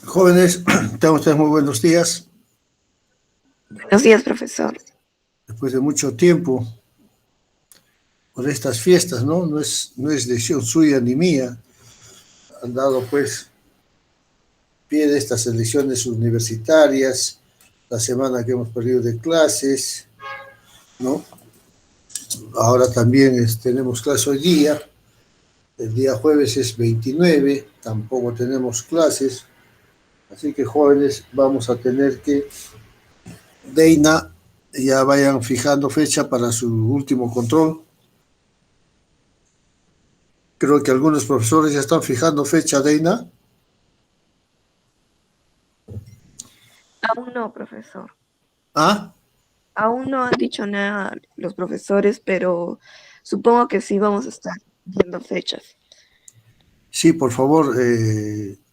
Jóvenes, tengan ustedes muy buenos días. Buenos días, profesor. Después de mucho tiempo, por estas fiestas, ¿no? No es decisión suya ni mía. Han dado, pues, pie de estas elecciones universitarias, la semana que hemos perdido de clases, ¿no? Ahora también tenemos clase hoy día. El día jueves es 29, tampoco tenemos clases. Así que, jóvenes, vamos a tener que, Deina, ya vayan fijando fecha para su último control. Creo que algunos profesores ya están fijando fecha, Deina. Aún no, profesor. ¿Ah? Aún no han dicho nada los profesores, pero supongo que sí vamos a estar viendo fechas. Sí, por favor,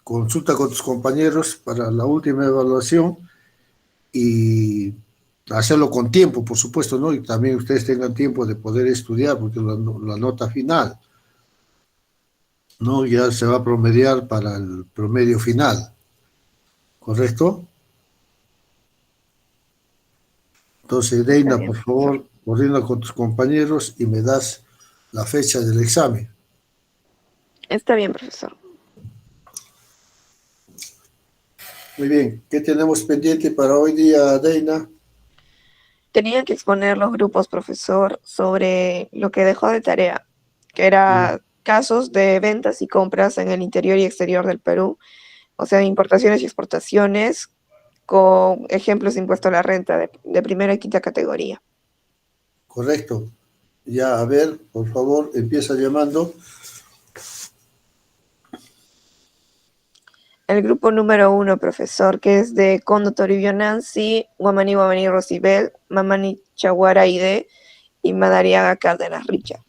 consulta con tus compañeros para la última evaluación y hacerlo con tiempo, por supuesto, ¿no? Y también ustedes tengan tiempo de poder estudiar, porque la nota final, ¿no? Ya se va a promediar para el promedio final, ¿correcto? Entonces, Está Deina, bien, por profesor. favor, coordina con tus compañeros y me das la fecha del examen. Está bien, profesor. Muy bien, ¿qué tenemos pendiente para hoy día, Deina? Tenían que exponer los grupos, profesor, sobre lo que dejó de tarea, que era casos de ventas y compras en el interior y exterior del Perú, o sea, importaciones y exportaciones, con ejemplos de impuesto a la renta de primera y quinta categoría. Correcto. Ya, a ver, por favor, empieza llamando. El grupo número uno, profesor, que es de Kondo Toribio Nancy, Guamani Guamani Rosibel, Mamani Chaguara Ide y Madariaga Cárdenas Richa.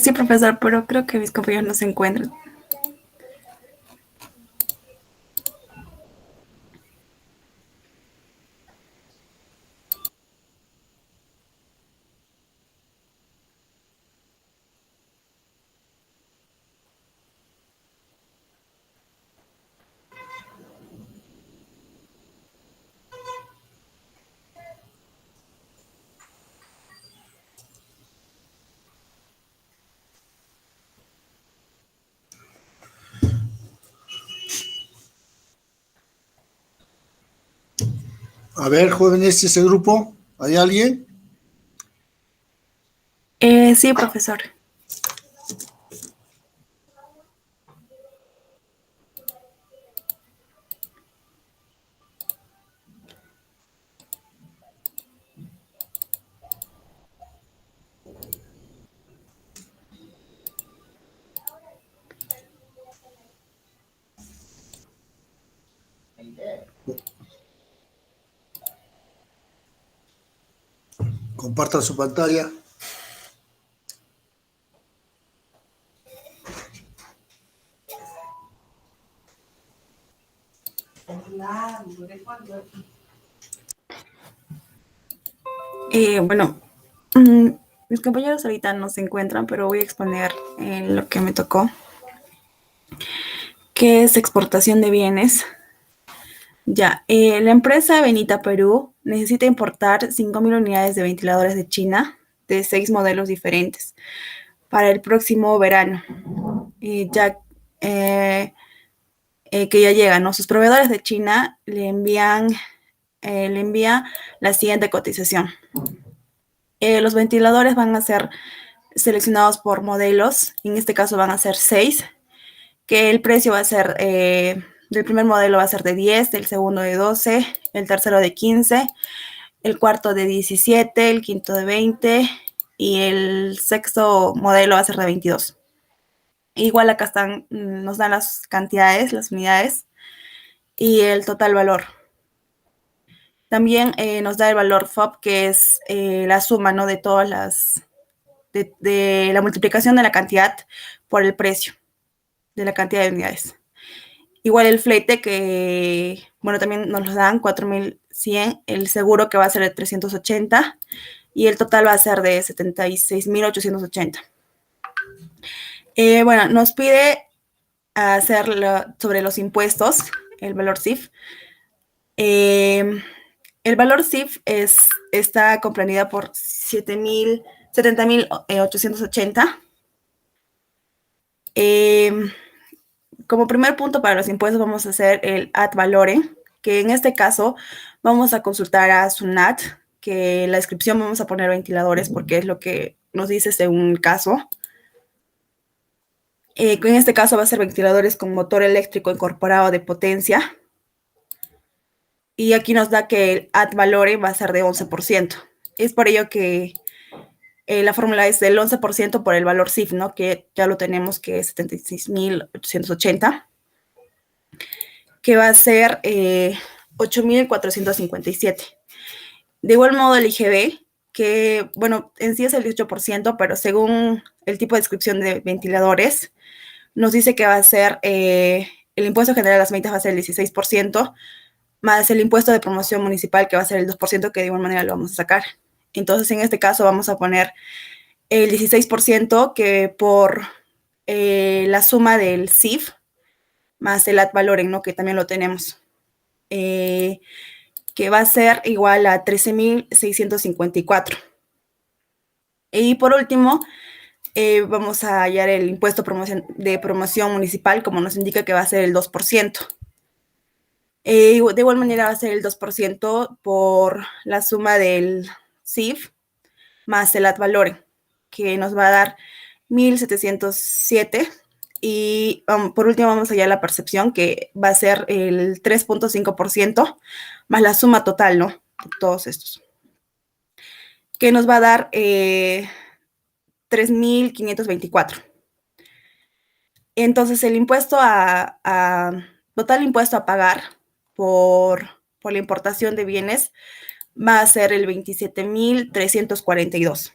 Sí, profesor, pero creo que mis compañeros no se encuentran. A ver, jóvenes, ¿este es el grupo? ¿Hay alguien? Sí, profesor. Compartan su pantalla. Bueno, mm, mis compañeros ahorita no se encuentran, pero voy a exponer lo que me tocó, que es exportación de bienes. Ya, la empresa Benita Perú necesita importar 5.000 unidades de ventiladores de China de 6 modelos diferentes para el próximo verano, ya que ya llegan, ¿no? Sus proveedores de China le envía la siguiente cotización. Los ventiladores van a ser seleccionados por modelos, en este caso van a ser 6, que el precio va a ser, del primer modelo va a ser de 10, del segundo de 12, el tercero de 15, el cuarto de 17, el quinto de 20 y el sexto modelo va a ser de 22. Igual acá están, nos dan las cantidades, las unidades y el total valor. También nos da el valor FOB, que es la suma, ¿no? De todas de la multiplicación de la cantidad por el precio de la cantidad de unidades. Igual el flete que, bueno, también nos lo dan 4.100, el seguro que va a ser de 380 y el total va a ser de 76.880. Bueno, nos pide hacer sobre los impuestos, el valor CIF. El valor CIF está comprendida por 70.880. Como primer punto para los impuestos vamos a hacer el ad valorem, que en este caso vamos a consultar a SUNAT, que en la descripción vamos a poner ventiladores porque es lo que nos dice según el caso. En este caso va a ser ventiladores con motor eléctrico incorporado de potencia. Y aquí nos da que el ad valorem va a ser de 11%. Es por ello que la fórmula es del 11% por el valor CIF, ¿no? Que ya lo tenemos, que es 76.880, que va a ser 8.457. De igual modo el IGB, que, bueno, en sí es el 18%, pero según el tipo de descripción de ventiladores, nos dice que va a ser, el impuesto general a las ventas va a ser el 16%, más el impuesto de promoción municipal, que va a ser el 2%, que de igual manera lo vamos a sacar. Entonces, en este caso vamos a poner el 16%, que por la suma del CIF, más el ad valorem, ¿no? Que también lo tenemos, que va a ser igual a 13.654. Y por último, vamos a hallar el impuesto de promoción municipal, como nos indica que va a ser el 2%. De igual manera va a ser el 2% por la suma del CIF más el ad valorem, que nos va a dar 1.707. Y por último vamos a hallar la percepción, que va a ser el 3.5% más la suma total, ¿no? De todos estos, que nos va a dar 3.524. Entonces el impuesto total impuesto a pagar por la importación de bienes va a ser el 27.342.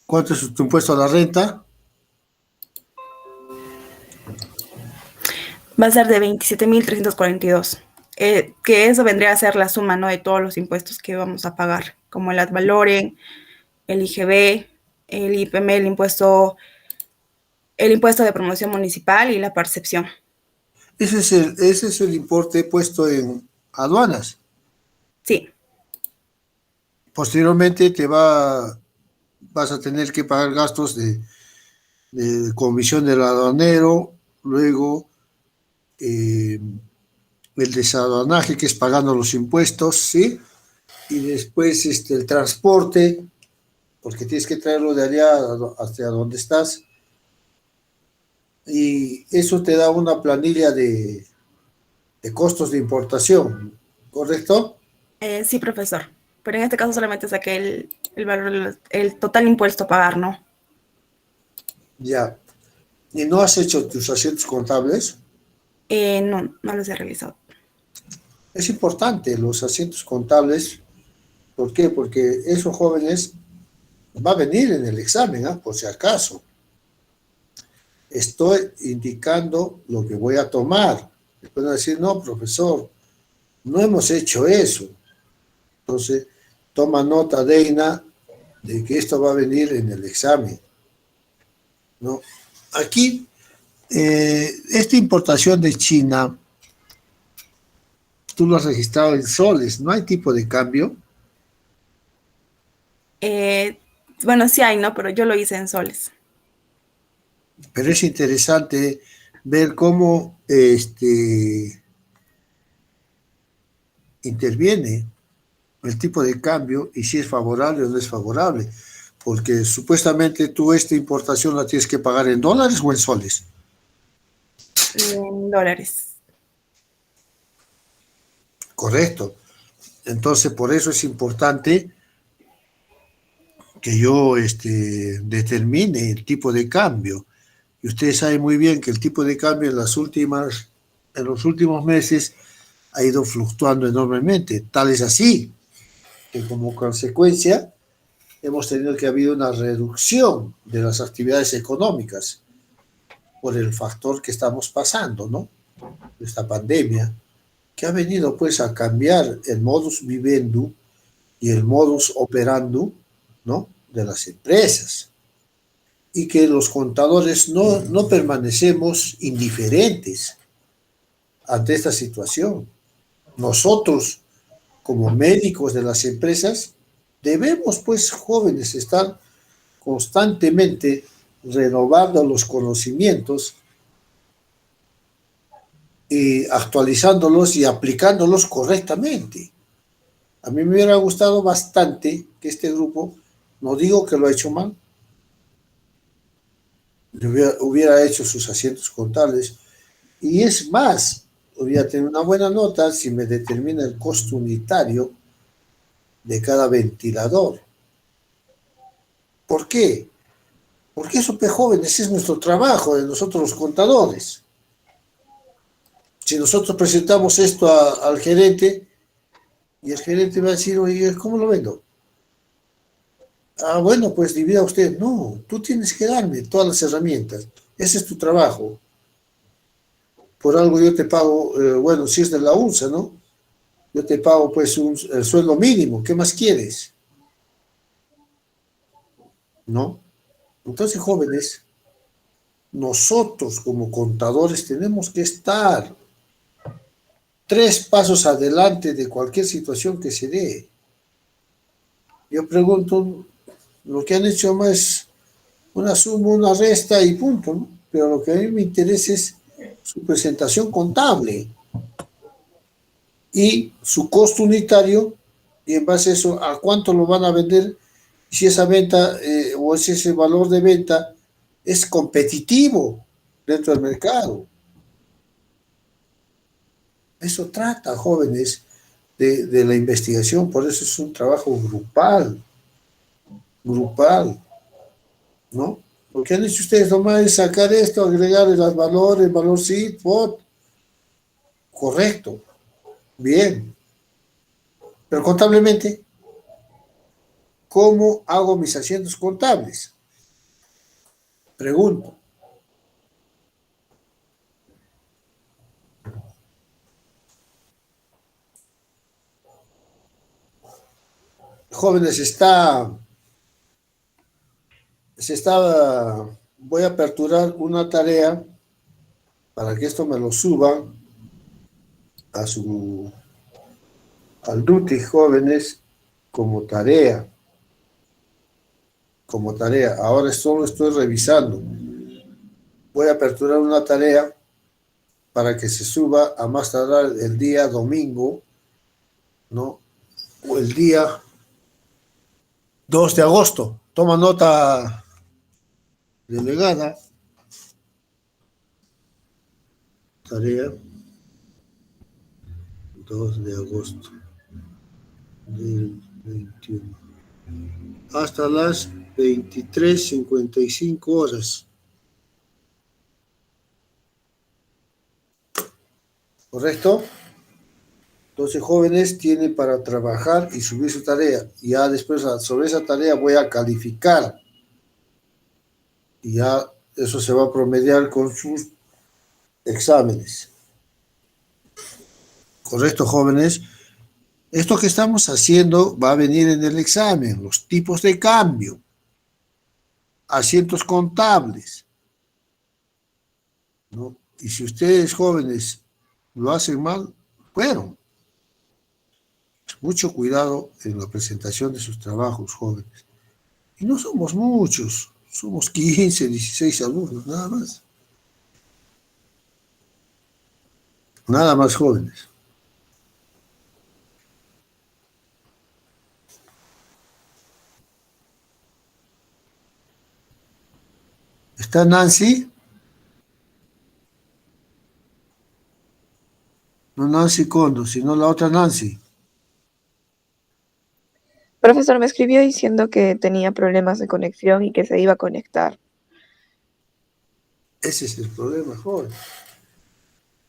¿Cuánto es tu impuesto a la renta? Va a ser de 27.342. Que eso vendría a ser la suma, ¿no? De todos los impuestos que vamos a pagar, como el ad valorem, el IGB, el IPM, el impuesto de promoción municipal y la percepción. Ese es el importe puesto en aduanas. Sí. Posteriormente vas a tener que pagar gastos de comisión del aduanero, luego el desaduanaje, que es pagando los impuestos, ¿sí? Y después el transporte, porque tienes que traerlo de allá hasta donde estás. Y eso te da una planilla de costos de importación, ¿correcto? Sí, profesor. Pero en este caso solamente saqué el valor, el total impuesto a pagar, ¿no? Ya. ¿Y no has hecho tus asientos contables? No los he realizado. Es importante los asientos contables. ¿Por qué? Porque esos jóvenes va a venir en el examen, por si acaso. Estoy indicando lo que voy a tomar. Después van a decir, no, profesor, no hemos hecho eso. Entonces, toma nota, Deina, de que esto va a venir en el examen, ¿no? Aquí, esta importación de China, tú lo has registrado en soles, ¿no hay tipo de cambio? Bueno, sí hay, ¿no? Pero yo lo hice en soles. Pero es interesante ver cómo interviene el tipo de cambio y si es favorable o no es favorable, porque supuestamente tú esta importación la tienes que pagar en dólares o en soles. En dólares. Correcto. Entonces, por eso es importante que yo determine el tipo de cambio. Y ustedes saben muy bien que el tipo de cambio en los últimos meses ha ido fluctuando enormemente. Tal es así que como consecuencia hemos tenido que haber una reducción de las actividades económicas por el factor que estamos pasando, ¿no? Esta pandemia, que ha venido pues a cambiar el modus vivendi y el modus operandi, ¿no? De las empresas. Y que los contadores no permanecemos indiferentes ante esta situación. Nosotros, como médicos de las empresas, debemos, pues, jóvenes, estar constantemente renovando los conocimientos y actualizándolos y aplicándolos correctamente. A mí me hubiera gustado bastante que este grupo, no digo que lo ha hecho mal, hubiera hecho sus asientos contables, y es más, hubiera tenido una buena nota si me determina el costo unitario de cada ventilador. ¿Por qué? Porque eso, pues, jóvenes, es nuestro trabajo de nosotros los contadores. Si nosotros presentamos esto al gerente, y el gerente va a decir, oye, ¿cómo lo vendo? Ah, bueno, pues divida usted. No, tú tienes que darme todas las herramientas. Ese es tu trabajo. Por algo yo te pago, bueno, si es de la UNSA, ¿no? Yo te pago pues el sueldo mínimo. ¿Qué más quieres? ¿No? Entonces, jóvenes, nosotros como contadores tenemos que estar 3 pasos adelante de cualquier situación que se dé. Yo pregunto, lo que han hecho más es una suma, una resta y punto, ¿no? Pero lo que a mí me interesa es su presentación contable y su costo unitario, y en base a eso, a cuánto lo van a vender, si esa venta o si ese valor de venta es competitivo dentro del mercado. Eso trata, jóvenes, de la investigación, por eso es un trabajo grupal, ¿no? Lo que han hecho ustedes nomás es sacar esto, agregarle los valores, el valor SIT, FOT, correcto, bien. Pero contablemente, ¿cómo hago mis asientos contables? Pregunto. Jóvenes, voy a aperturar una tarea para que esto me lo suba al DUTI, jóvenes, como tarea. Ahora solo estoy revisando. Voy a aperturar una tarea para que se suba a más tardar el día domingo, ¿no? O el día 2 de agosto. Toma nota, delegada. Tarea 2 de agosto del 21. Hasta las 23:55 horas. ¿Correcto? Entonces, jóvenes, tienen para trabajar y subir su tarea. Y ya después, sobre esa tarea, voy a calificar. Y ya eso se va a promediar con sus exámenes. ¿Correcto, jóvenes? Esto que estamos haciendo va a venir en el examen. Los tipos de cambio. Asientos contables, ¿no? Y si ustedes, jóvenes, lo hacen mal, bueno, mucho cuidado en la presentación de sus trabajos, jóvenes. Y no somos muchos, somos 15, 16 alumnos, nada más. Nada más, jóvenes. ¿Está Nancy? No Nancy Condo, sino la otra Nancy. Profesor, me escribió diciendo que tenía problemas de conexión y que se iba a conectar. Ese es el problema, joven.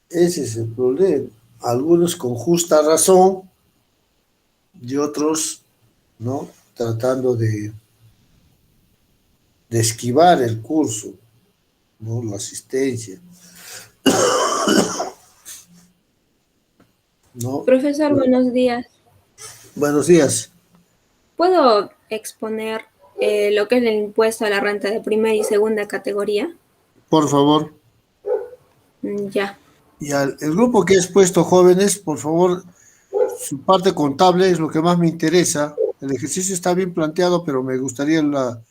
Ese es el problema. algunos con justa razón y otros, ¿no? Tratando de esquivar el curso, ¿no? La asistencia, ¿no? Profesor, buenos días. Buenos días. ¿Puedo exponer lo que es el impuesto a la renta de primera y segunda categoría? Por favor. Ya. Y el grupo que has puesto, jóvenes, por favor, su parte contable es lo que más me interesa. El ejercicio está bien planteado, pero me gustaría la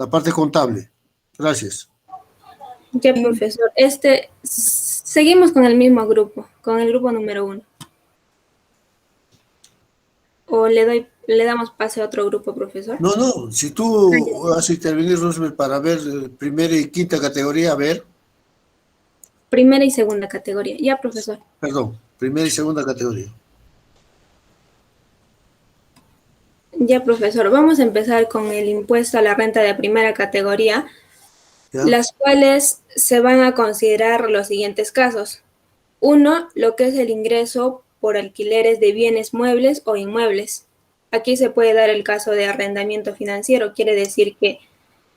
parte contable. Gracias. Ya, profesor. Seguimos con el mismo grupo, con el grupo número 1. ¿O le damos pase a otro grupo, profesor? No, no, si tú vas a intervenir, Roosevelt, para ver primera y quinta categoría, a ver, Primera y segunda categoría. Ya, profesor. perdón, primera y segunda categoría. Ya, profesor. Vamos a empezar con el impuesto a la renta de primera categoría, ¿Ya? las cuales se van a considerar los siguientes casos. 1, lo que es el ingreso por alquileres de bienes muebles o inmuebles. Aquí se puede dar el caso de arrendamiento financiero, quiere decir que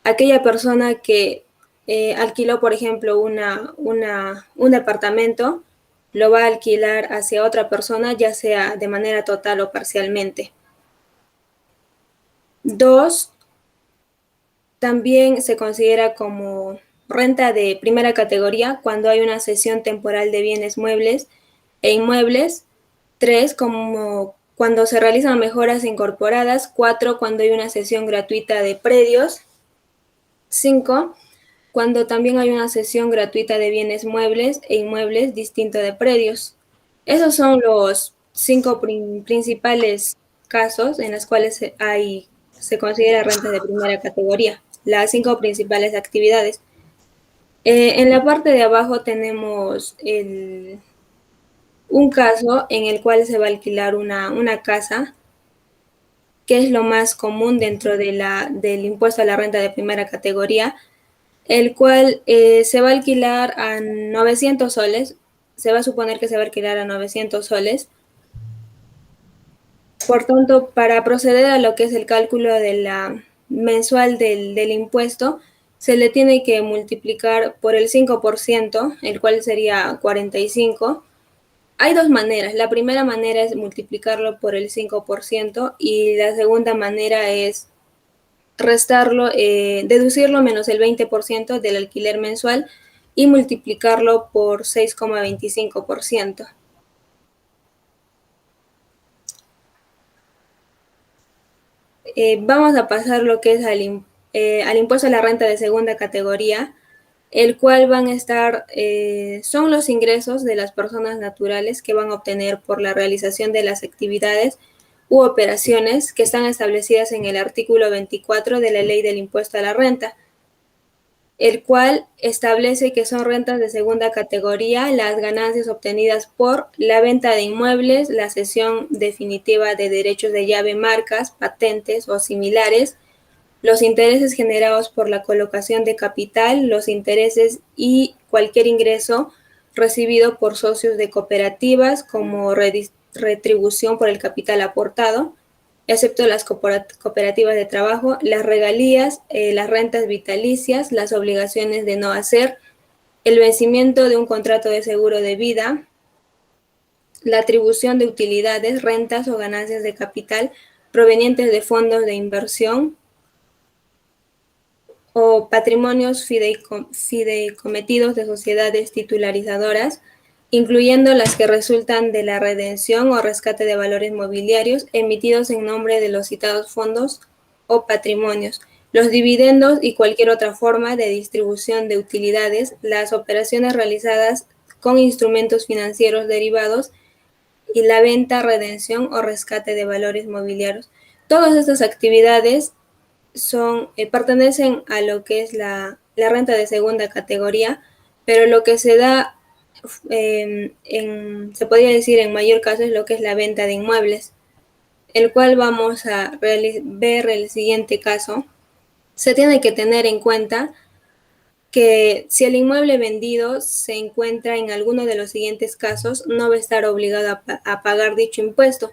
aquella persona que alquiló, por ejemplo, un departamento, lo va a alquilar hacia otra persona, ya sea de manera total o parcialmente. 2, también se considera como renta de primera categoría cuando hay una cesión temporal de bienes muebles e inmuebles. 3, como cuando se realizan mejoras incorporadas. 4, cuando hay una cesión gratuita de predios. 5, cuando también hay una cesión gratuita de bienes muebles e inmuebles distinto de predios. Esos son los 5 principales casos en los cuales se considera renta de primera categoría, las 5 principales actividades. En la parte de abajo tenemos un caso en el cual se va a alquilar una casa, que es lo más común dentro del impuesto a la renta de primera categoría, el cual se va a alquilar a 900 soles, se va a suponer que se va a alquilar a 900 soles. Por tanto, para proceder a lo que es el cálculo de la mensual del impuesto, se le tiene que multiplicar por el 5%, el cual sería 45. Hay dos maneras. La primera manera es multiplicarlo por el 5% y la segunda manera es restarlo, deducirlo menos el 20% del alquiler mensual y multiplicarlo por 6,25%. Vamos a pasar lo que es al impuesto a la renta de segunda categoría, el cual van a estar, son los ingresos de las personas naturales que van a obtener por la realización de las actividades u operaciones que están establecidas en el artículo 24 de la Ley del Impuesto a la Renta, el cual establece que son rentas de segunda categoría las ganancias obtenidas por la venta de inmuebles, la cesión definitiva de derechos de llave, marcas, patentes o similares, los intereses generados por la colocación de capital, los intereses y cualquier ingreso recibido por socios de cooperativas como retribución por el capital aportado, excepto las cooperativas de trabajo, las regalías, las rentas vitalicias, las obligaciones de no hacer, el vencimiento de un contrato de seguro de vida, la atribución de utilidades, rentas o ganancias de capital provenientes de fondos de inversión o patrimonios fideicometidos de sociedades titularizadoras, incluyendo las que resultan de la redención o rescate de valores mobiliarios emitidos en nombre de los citados fondos o patrimonios, los dividendos y cualquier otra forma de distribución de utilidades, las operaciones realizadas con instrumentos financieros derivados y la venta, redención o rescate de valores mobiliarios. Todas estas actividades pertenecen a lo que es la renta de segunda categoría, pero lo que se da, se podría decir en mayor caso, es lo que es la venta de inmuebles, el cual vamos a ver el siguiente caso. Se tiene que tener en cuenta que si el inmueble vendido se encuentra en alguno de los siguientes casos, no va a estar obligado a pagar dicho impuesto,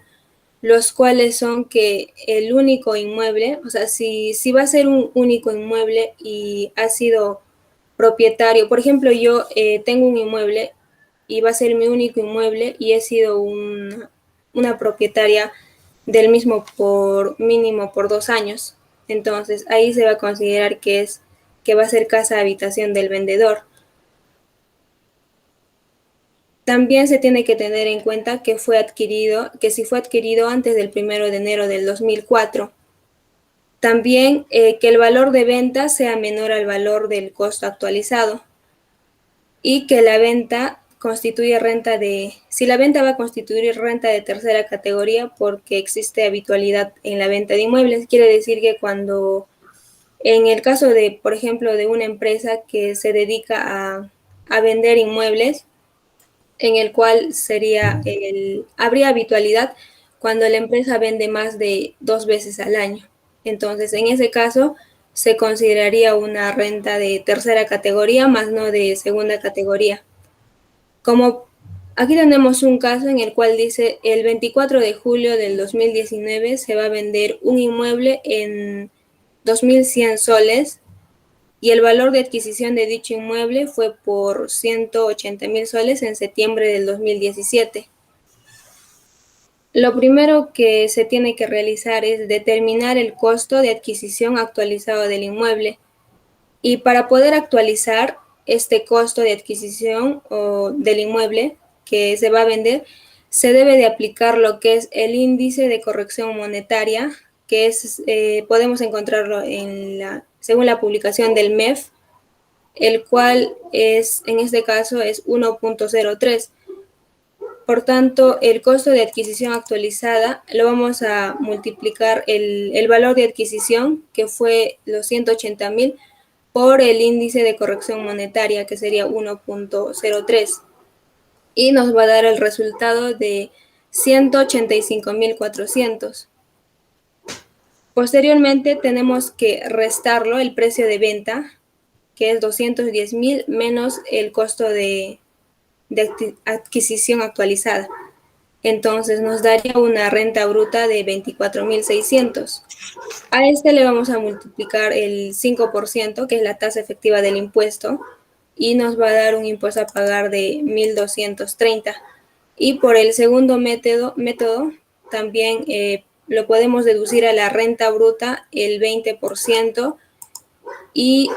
los cuales son que el único inmueble, o sea, si va a ser un único inmueble y ha sido propietario, por ejemplo, yo tengo un inmueble y va a ser mi único inmueble y he sido una propietaria del mismo por mínimo por 2 años. Entonces ahí se va a considerar que va a ser casa habitación del vendedor. También se tiene que tener en cuenta que si fue adquirido antes del 1 de enero del 2004. También que el valor de venta sea menor al valor del costo actualizado y que la venta constituye si la venta va a constituir renta de tercera categoría porque existe habitualidad en la venta de inmuebles, quiere decir que cuando, en el caso de, por ejemplo, de una empresa que se dedica a vender inmuebles, en el cual habría habitualidad cuando la empresa vende más de 2 veces al año. Entonces, en ese caso, se consideraría una renta de tercera categoría, más no de segunda categoría. Como aquí tenemos un caso en el cual dice, el 24 de julio del 2019 se va a vender un inmueble en 2.100 soles y el valor de adquisición de dicho inmueble fue por 180.000 soles en septiembre del 2017. Lo primero que se tiene que realizar es determinar el costo de adquisición actualizado del inmueble. Y para poder actualizar este costo de adquisición o del inmueble que se va a vender, se debe de aplicar lo que es el índice de corrección monetaria, que podemos encontrarlo según la publicación del MEF, el cual en este caso es 1.03. Por tanto, el costo de adquisición actualizada lo vamos a multiplicar el valor de adquisición, que fue los 180.000, por el índice de corrección monetaria, que sería 1.03. Y nos va a dar el resultado de 185.400. Posteriormente tenemos que restarlo el precio de venta, que es 210.000 menos el costo de adquisición actualizada. Entonces nos daría una renta bruta de 24.600. A este le vamos a multiplicar el 5%, que es la tasa efectiva del impuesto, y nos va a dar un impuesto a pagar de 1.230. Y por el segundo método también lo podemos deducir a la renta bruta el 20% y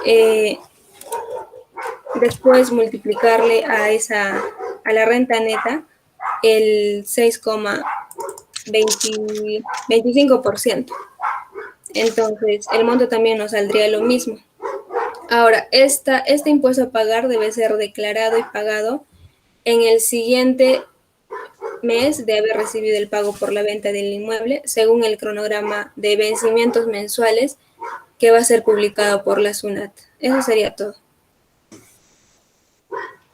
después multiplicarle a la renta neta el 6,25%. Entonces, el monto también nos saldría lo mismo. Ahora, este impuesto a pagar debe ser declarado y pagado en el siguiente mes de haber recibido el pago por la venta del inmueble, según el cronograma de vencimientos mensuales que va a ser publicado por la SUNAT. Eso sería todo.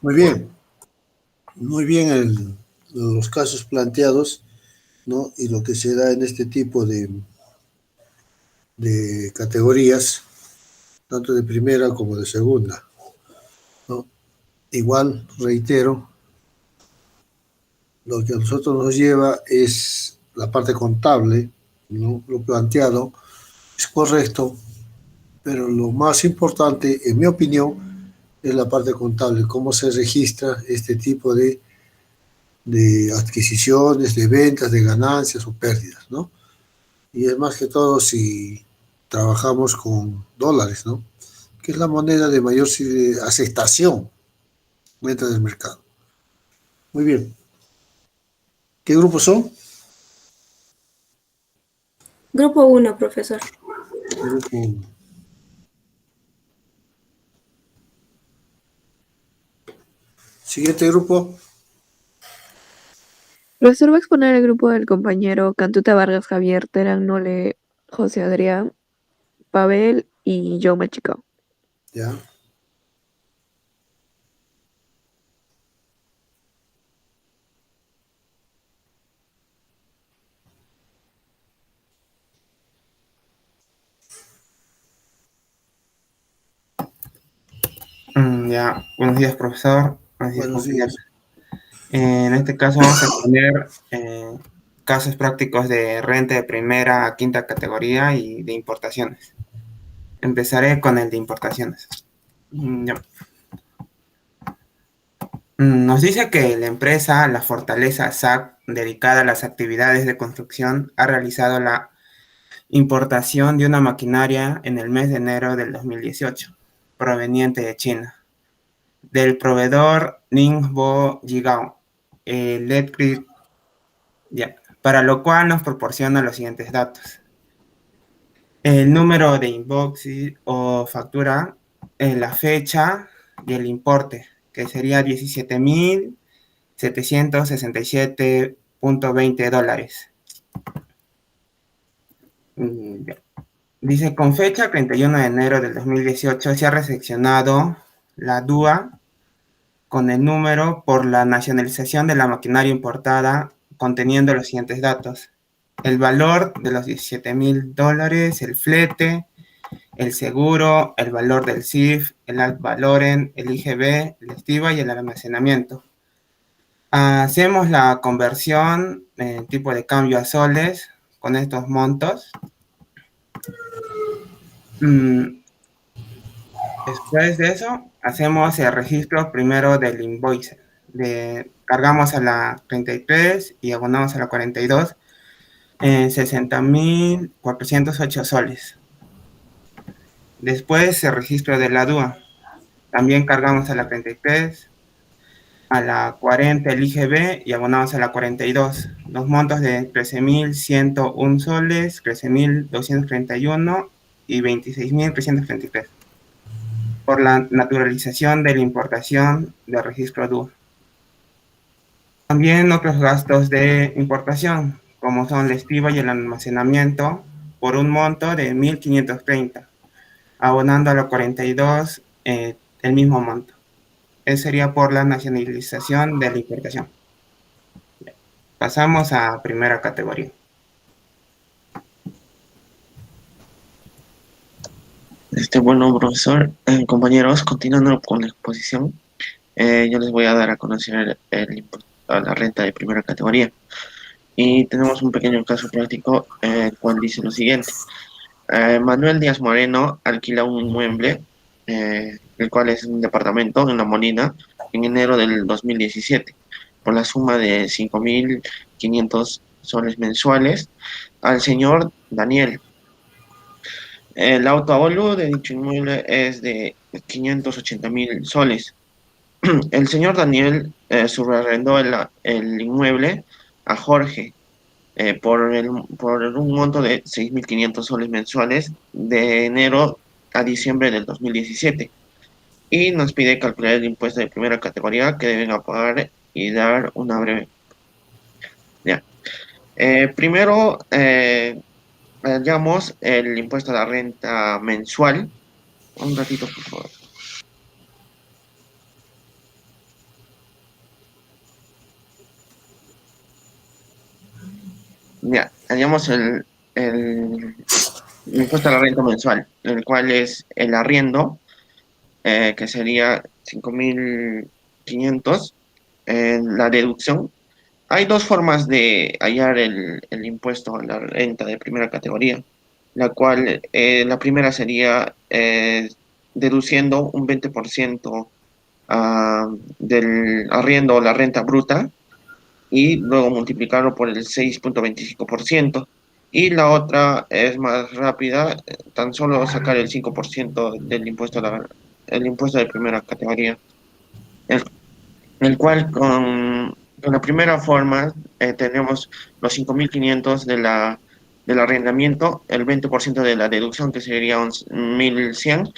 Muy bien los casos planteados, ¿no? Y lo que se da en este tipo de categorías, tanto de primera como de segunda, ¿no? Igual, reitero, lo que a nosotros nos lleva es la parte contable, ¿no? Lo planteado es correcto, pero lo más importante, en mi opinión, es la parte contable, cómo se registra este tipo de adquisiciones, de ventas, de ganancias o pérdidas, ¿no? Y es más que todo si trabajamos con dólares, ¿no? Que es la moneda de mayor aceptación dentro del mercado. Muy bien. ¿Qué grupos son? Grupo 1, profesor. Grupo 1. Siguiente grupo. Profesor, va a exponer el grupo del compañero Cantuta Vargas, Javier Terán Nole, José Adrián, Pavel y Joe Machico. Ya. Ya, buenos días, profesor. Buenos días, Buenos compañeros. días. En este caso vamos a poner casos prácticos de renta de primera a quinta categoría y de importaciones. Empezaré con el de importaciones. Ya. Nos dice que la empresa La Fortaleza SAC, dedicada a las actividades de construcción, ha realizado la importación de una maquinaria en el mes de enero del 2018, proveniente de China, del proveedor Ningbo Jigao Electric, ya, para lo cual nos proporciona los siguientes datos. El número de invoice o factura, la fecha y el importe, que sería $17,767.20. Ya. Dice, con fecha 31 de enero del 2018 se ha recepcionado la DUA con el número por la nacionalización de la maquinaria importada, conteniendo los siguientes datos: el valor de los $17,000, el flete, el seguro, el valor del CIF, el ad valorem, el IGB, el estiva y el almacenamiento. Hacemos la conversión en tipo de cambio a soles con estos montos. Después de eso, hacemos el registro primero del invoice. Cargamos a la 33 y abonamos a la 42 en 60,408 soles. Después el registro de la DUA. También cargamos a la 33, a la 40 el IGB y abonamos a la 42. Los montos de 13,101 soles, 13,231 y 26,333. Por la naturalización de la importación del registro DUA. También otros gastos de importación, como son la estiva y el almacenamiento, por un monto de 1,530, abonando a los 42 el mismo monto. Eso sería por la nacionalización de la importación. Pasamos a primera categoría. Bueno, profesor, compañeros, continuando con la exposición, yo les voy a dar a conocer el impuesto a la renta de primera categoría. Y tenemos un pequeño caso práctico, el cual dice lo siguiente. Manuel Díaz Moreno alquila un inmueble, el cual es un departamento en La Molina, en enero del 2017, por la suma de 5.500 soles mensuales al señor Daniel. El autoavalúo de dicho inmueble es de 580.000 soles. El señor Daniel subarrendó el inmueble a Jorge por un monto de 6.500 soles mensuales de enero a diciembre del 2017 y nos pide calcular el impuesto de primera categoría que deben pagar y dar una breve. Ya. Primero, hallamos el impuesto a la renta mensual. Un ratito, por favor. Ya, hallamos el impuesto a la renta mensual, el cual es el arriendo, que sería 5.500, la deducción. Hay dos formas de hallar el impuesto a la renta de primera categoría, la cual, la primera sería deduciendo un 20% del arriendo o la renta bruta y luego multiplicarlo por el 6.25%. Y la otra es más rápida, tan solo sacar el 5% del impuesto, el impuesto de primera categoría, el cual con la primera forma tenemos los 5.500 del arrendamiento, el 20% de la deducción que sería 1.100,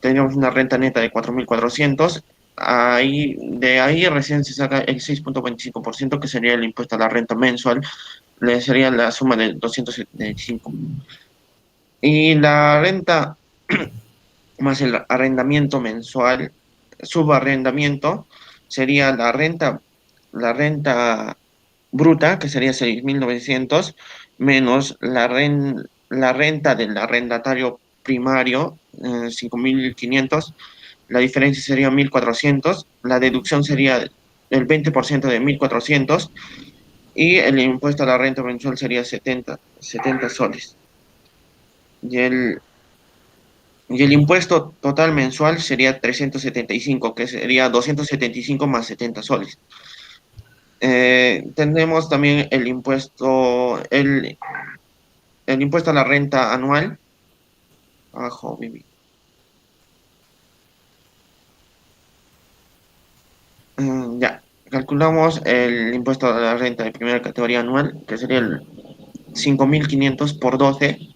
tenemos una renta neta de 4.400. De ahí recién se saca el 6.25% que sería el impuesto a la renta mensual, le sería la suma de 275. Y la renta más el arrendamiento mensual, subarrendamiento, sería la renta bruta, que sería 6.900, menos la renta del arrendatario primario, 5.500, la diferencia sería 1.400, la deducción sería el 20% de 1.400 y el impuesto a la renta mensual sería 70 soles. Y el impuesto total mensual sería 375, que sería 275 más 70 soles. Tenemos también el impuesto a la renta anual. Abajo, Vivi. Ya, calculamos el impuesto a la renta de primera categoría anual, que sería el 5.500 por 12.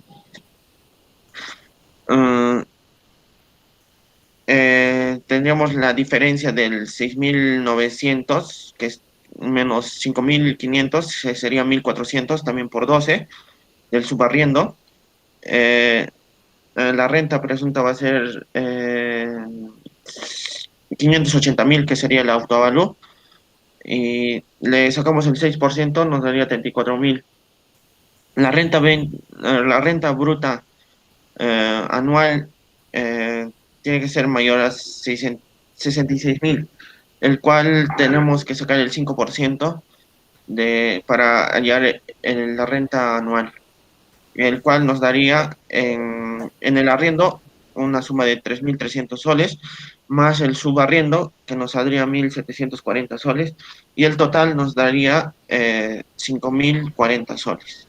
Tendríamos la diferencia del 6.900, que es menos 5.500, que sería 1.400 también por 12, del subarriendo. La renta presunta va a ser 580.000, que sería el autoavalú, y le sacamos el 6%, nos daría 34.000. La renta bruta anual tiene que ser mayor a 66.000, el cual tenemos que sacar el 5% para hallar la renta anual, el cual nos daría en el arriendo una suma de 3.300 soles, más el subarriendo, que nos saldría 1.740 soles, y el total nos daría 5.040 soles.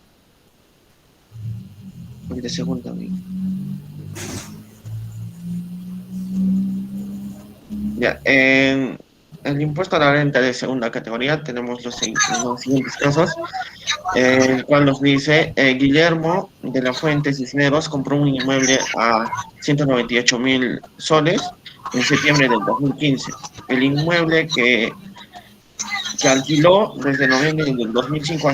El de segunda, amigo. Ya, en el impuesto a la renta de segunda categoría tenemos los siguientes casos, el cual nos dice, Guillermo de la Fuente Cisneros compró un inmueble a 198.000 soles en septiembre del 2015. El inmueble que alquiló desde noviembre del 2005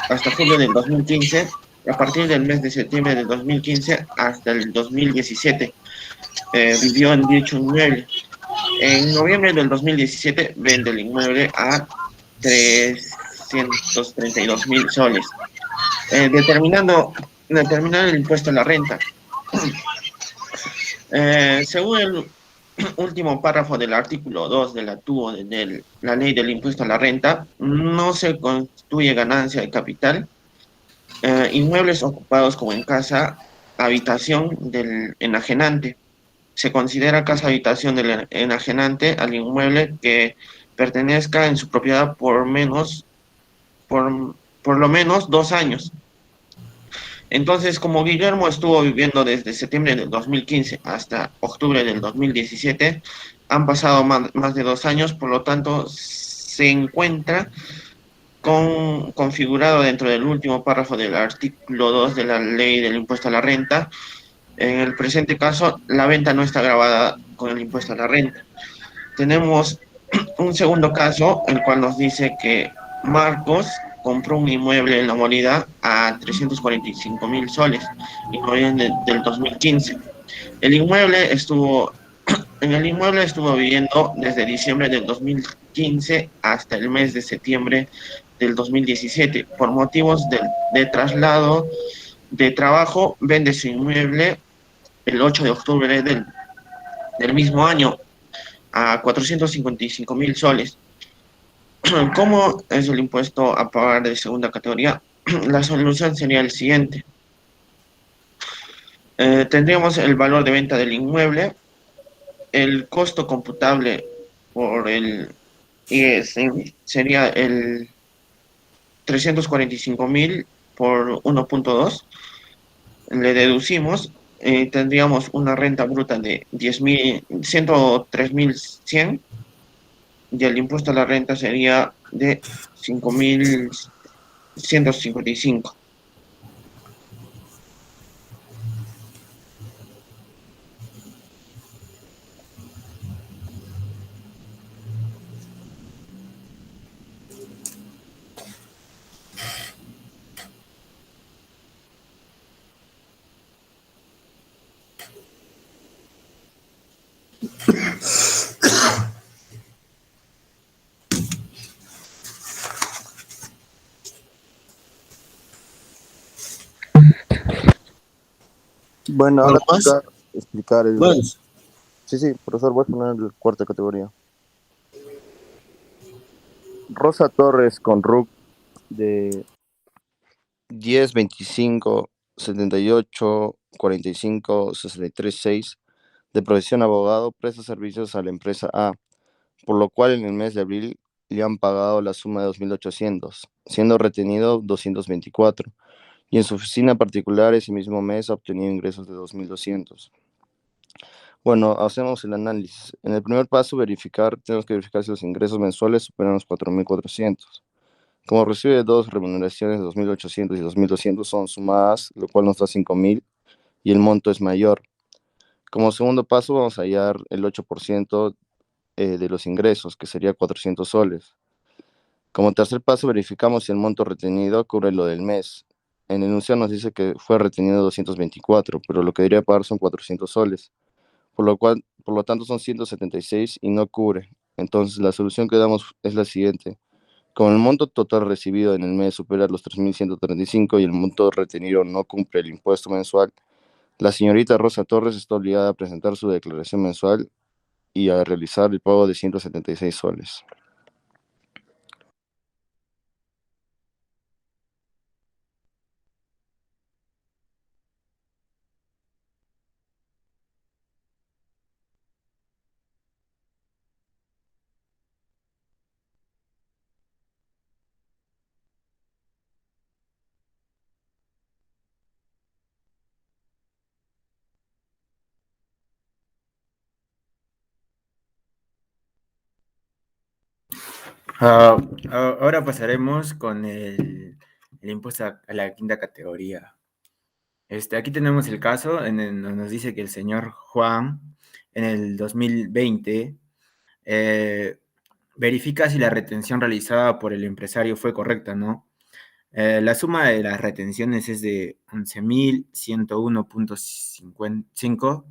hasta julio del 2015, a partir del mes de septiembre del 2015 hasta el 2017, vivió en dicho inmueble. En noviembre del 2017 vende el inmueble a 332.000 soles. Determinar el impuesto a la renta. Según el último párrafo del artículo 2 de la TUO de la ley del impuesto a la renta, no se constituye ganancia de capital inmuebles ocupados como en casa habitación del enajenante. Se considera casa habitación del enajenante al inmueble que pertenezca en su propiedad por lo menos 2 años. Entonces, como Guillermo estuvo viviendo desde septiembre del 2015 hasta octubre del 2017, han pasado más de 2 años, por lo tanto, se encuentra configurado dentro del último párrafo del artículo 2 de la ley del impuesto a la renta. En el presente caso, la venta no está grabada con el impuesto a la renta. Tenemos un segundo caso, el cual nos dice que Marcos compró un inmueble en La Molina a 345.000 soles, inmueble del 2015. En el inmueble estuvo viviendo desde diciembre del 2015 hasta el mes de septiembre del 2017. Por motivos de traslado de trabajo, vende su inmueble el 8 de octubre del mismo año a 455.000 soles. ¿Cómo es el impuesto a pagar de segunda categoría? La solución sería el siguiente. Tendríamos el valor de venta del inmueble, el costo computable por el ISM sería el 345.000 por 1.2, le deducimos, tendríamos una renta bruta de 103.100, y el impuesto a la renta sería de 5.155. Bueno, ahora ¿Algo más? toca explicar el... Bueno, Sí. Sí, profesor, voy a poner la cuarta categoría. Rosa Torres con RUC de 10, 25, 78, 45, 63, 6, de profesión abogado, presta servicios a la empresa A, por lo cual en el mes de abril le han pagado la suma de 2.800, siendo retenido 224, y en su oficina particular ese mismo mes ha obtenido ingresos de 2.200. Bueno, hacemos el análisis. En el primer paso, tenemos que verificar si los ingresos mensuales superan los 4.400. Como recibe dos remuneraciones de 2.800 y 2.200 son sumadas, lo cual nos da 5.000 y el monto es mayor. Como segundo paso, vamos a hallar el 8% de los ingresos, que sería 400 soles. Como tercer paso, verificamos si el monto retenido cubre lo del mes. En el enunciado nos dice que fue retenido 224, pero lo que debería pagar son 400 soles, por lo tanto son 176 y no cubre. Entonces la solución que damos es la siguiente. Como el monto total recibido en el mes supera los 3.135 y el monto retenido no cumple el impuesto mensual, la señorita Rosa Torres está obligada a presentar su declaración mensual y a realizar el pago de 176 soles. Ahora pasaremos con el impuesto a la quinta categoría. Aquí tenemos el caso nos dice que el señor Juan en el 2020 verifica si la retención realizada por el empresario fue correcta, ¿no? La suma de las retenciones es de 11.101.55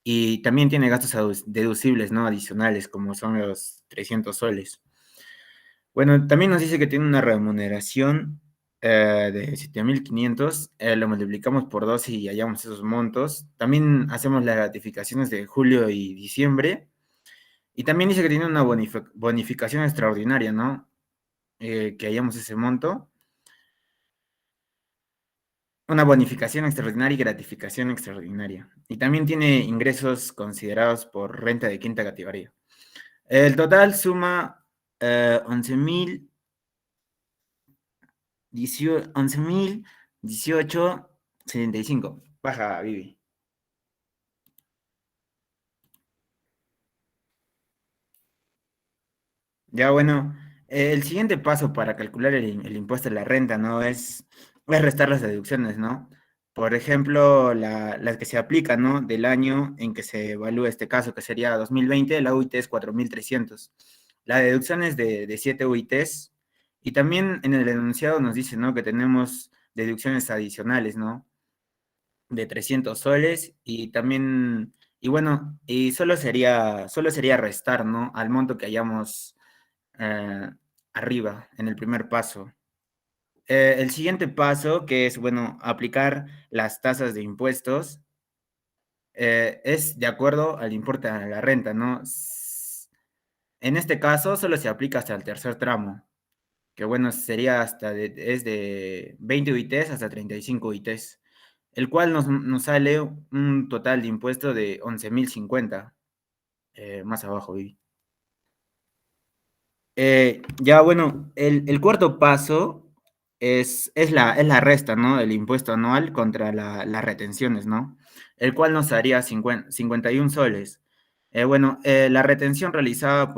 y también tiene gastos deducibles, ¿no? Adicionales, como son los 300 soles. Bueno, también nos dice que tiene una remuneración de 7.500, lo multiplicamos por 2 y hallamos esos montos. También hacemos las gratificaciones de julio y diciembre. Y también dice que tiene una bonificación extraordinaria, ¿no? Que hallamos ese monto. Una bonificación extraordinaria y gratificación extraordinaria. Y también tiene ingresos considerados por renta de quinta categoría. El total suma 11.018.75. Baja, Vivi. Ya, bueno, el siguiente paso para calcular el impuesto de la renta, ¿no? Es restar las deducciones, ¿no? Por ejemplo, las que se aplican, ¿no? Del año en que se evalúa este caso, que sería 2020, la UIT es 4.300. La deducción es de 7 UITs. Y también en el enunciado nos dice, ¿no? Que tenemos deducciones adicionales, ¿no? De 300 soles y también, y bueno, y solo sería restar, ¿no? Al monto que hayamos eh, arriba, en el primer paso. El siguiente paso, que es, bueno, aplicar las tasas de impuestos, es de acuerdo al importe de la renta, ¿no? En este caso, solo se aplica hasta el tercer tramo, que bueno, sería es de 20 UITs hasta 35 UITs, el cual nos sale un total de impuesto de 11.050, más abajo, Vivi. Ya, bueno, el cuarto paso es la resta, ¿no? El impuesto anual contra las retenciones, ¿no? El cual nos haría 51 soles. Bueno, la retención realizada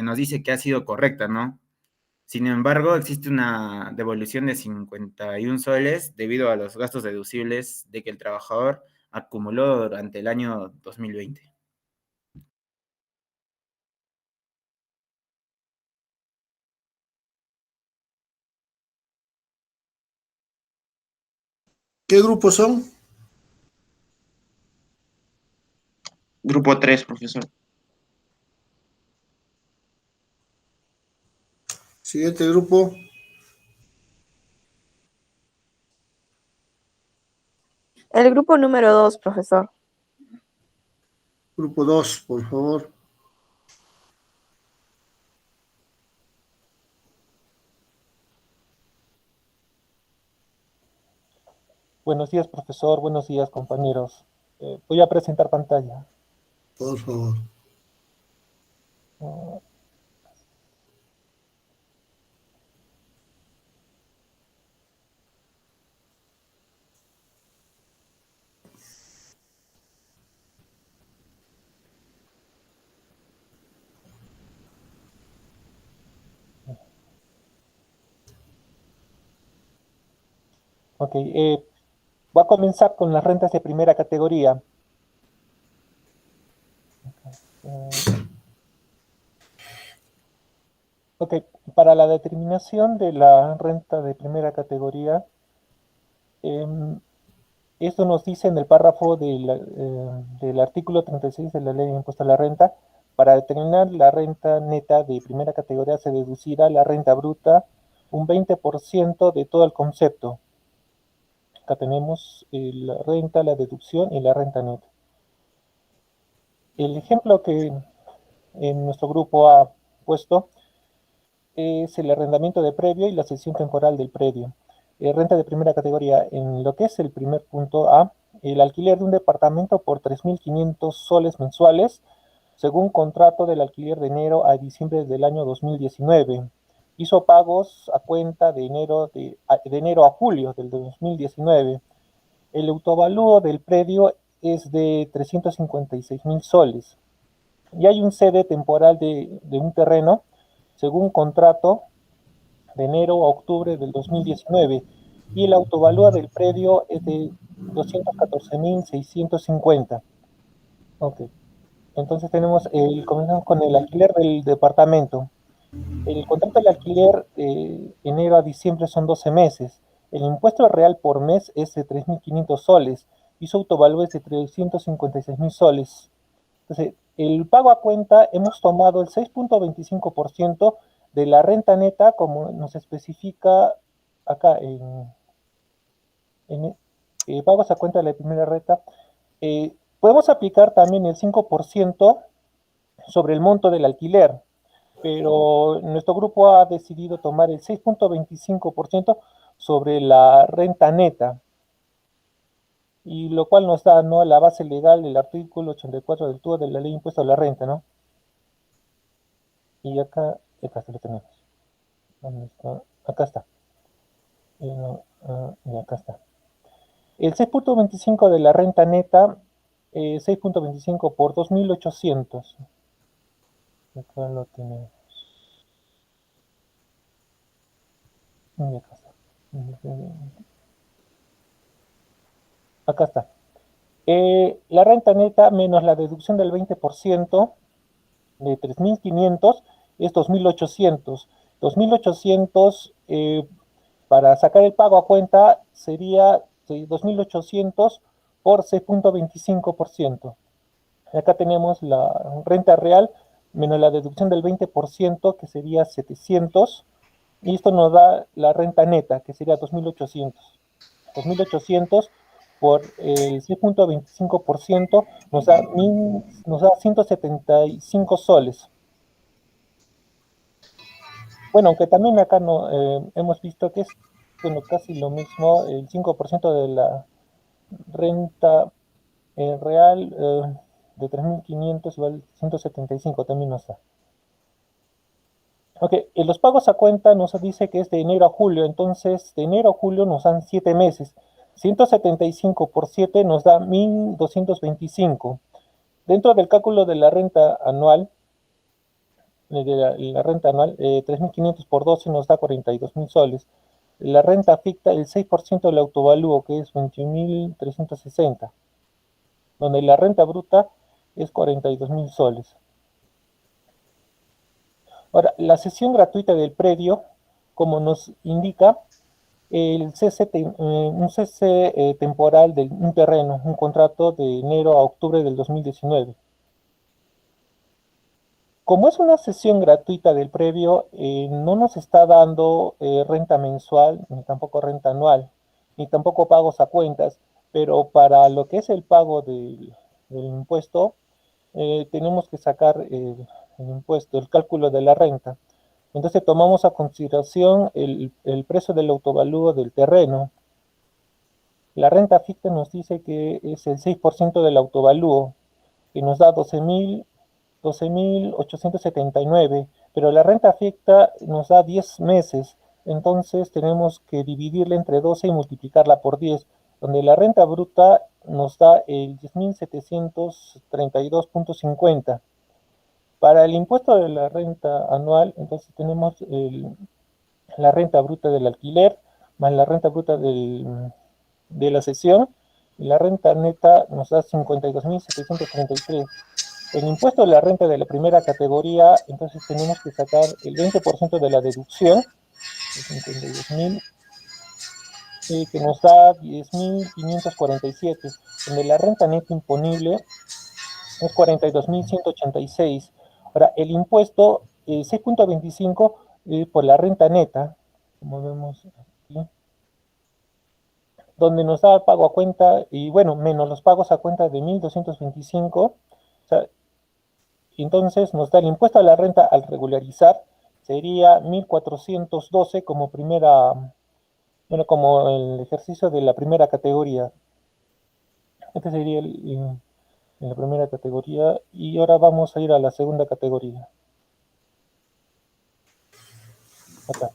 nos dice que ha sido correcta, ¿no? Sin embargo, existe una devolución de 51 soles debido a los gastos deducibles de que el trabajador acumuló durante el año 2020. ¿Qué grupos son? Grupo 3, profesor. Siguiente grupo. El grupo número 2, profesor. Grupo 2, por favor. Buenos días, profesor. Buenos días, compañeros. Voy a presentar pantalla. Por favor. Uh, Ok, voy a comenzar con las rentas de primera categoría. Ok, para la determinación de la renta de primera categoría, esto nos dice en el párrafo del artículo 36 de la Ley de Impuesto a la Renta. Para determinar la renta neta de primera categoría se deducirá la renta bruta un 20% de todo el concepto. Acá tenemos la renta, la deducción y la renta neta. El ejemplo que en nuestro grupo ha puesto es el arrendamiento de predio y la cesión temporal del predio. Renta de primera categoría, en lo que es el primer punto A, el alquiler de un departamento por 3.500 soles mensuales, según contrato del alquiler de enero a diciembre del año 2019. Hizo pagos a cuenta de enero a julio del 2019. El autoavalúo del predio es de 356.000 soles. Y hay un cede temporal de un terreno, según contrato, de enero a octubre del 2019. Y el autovalúo del predio es de 214.650. Ok. Entonces comenzamos con el alquiler del departamento. El contrato del alquiler enero a diciembre son 12 meses. El impuesto real por mes es de 3.500 soles y su autovalúo es de 356.000 soles. Entonces, el pago a cuenta hemos tomado el 6.25% de la renta neta, como nos especifica acá en pagos a cuenta de la primera renta. Podemos aplicar también el 5% sobre el monto del alquiler, pero nuestro grupo ha decidido tomar el 6.25% sobre la renta neta, y lo cual nos da, ¿no?, la base legal del artículo 84 del TUA de la Ley de Impuesto a la Renta, ¿no? Y acá lo tenemos. ¿Dónde está? Acá está. Y acá está. El 6.25 de la renta neta, 6.25 por 2.800. Acá lo tenemos. Y acá está. Acá está. La renta neta menos la deducción del 20% de 3.500 es 2.800. 2.800 para sacar el pago a cuenta sería 2.800 por 6.25%. Acá tenemos la renta real menos la deducción del 20%, que sería 700, y esto nos da la renta neta, que sería 2.800. 2.800 por el 6.25% nos da 175 soles. Bueno, aunque también acá no hemos visto que es, bueno, casi lo mismo, el 5% de la renta real de 3.500 igual 175 también nos da. Ok, los pagos a cuenta nos dice que es de enero a julio, entonces de enero a julio nos dan 7 meses. 175 por 7 nos da 1.225. Dentro del cálculo de la renta anual, 3.500 por 12 nos da 42.000 soles. La renta afecta el 6% del autovalúo, que es 21.360, donde la renta bruta es 42.000 soles. Ahora, la cesión gratuita del predio, como nos indica, un cese temporal de un terreno, un contrato de enero a octubre del 2019. Como es una cesión gratuita del predio, no nos está dando renta mensual, ni tampoco renta anual, ni tampoco pagos a cuentas, pero para lo que es el pago del impuesto, tenemos que sacar el impuesto, el cálculo de la renta. Entonces tomamos a consideración el precio del autovalúo del terreno. La renta fija nos dice que es el 6% del autovalúo, que nos da 12.879, pero la renta fija nos da 10 meses, entonces tenemos que dividirla entre 12 y multiplicarla por 10, donde la renta bruta nos da el 10.732.50. Para el impuesto de la renta anual, entonces tenemos la renta bruta del alquiler, más la renta bruta de la cesión, y la renta neta nos da 52.733. El impuesto de la renta de la primera categoría, entonces tenemos que sacar el 20% de la deducción, de 52.000, que nos da 10.547, donde la renta neta imponible es 42.186. Ahora, el impuesto 6.25 por la renta neta, como vemos aquí, donde nos da pago a cuenta, y bueno, menos los pagos a cuenta de 1.225, o sea, entonces nos da el impuesto a la renta al regularizar, sería 1.412 como primera, bueno, como el ejercicio de la primera categoría. Este sería en la primera categoría, y ahora vamos a ir a la segunda categoría. Acá,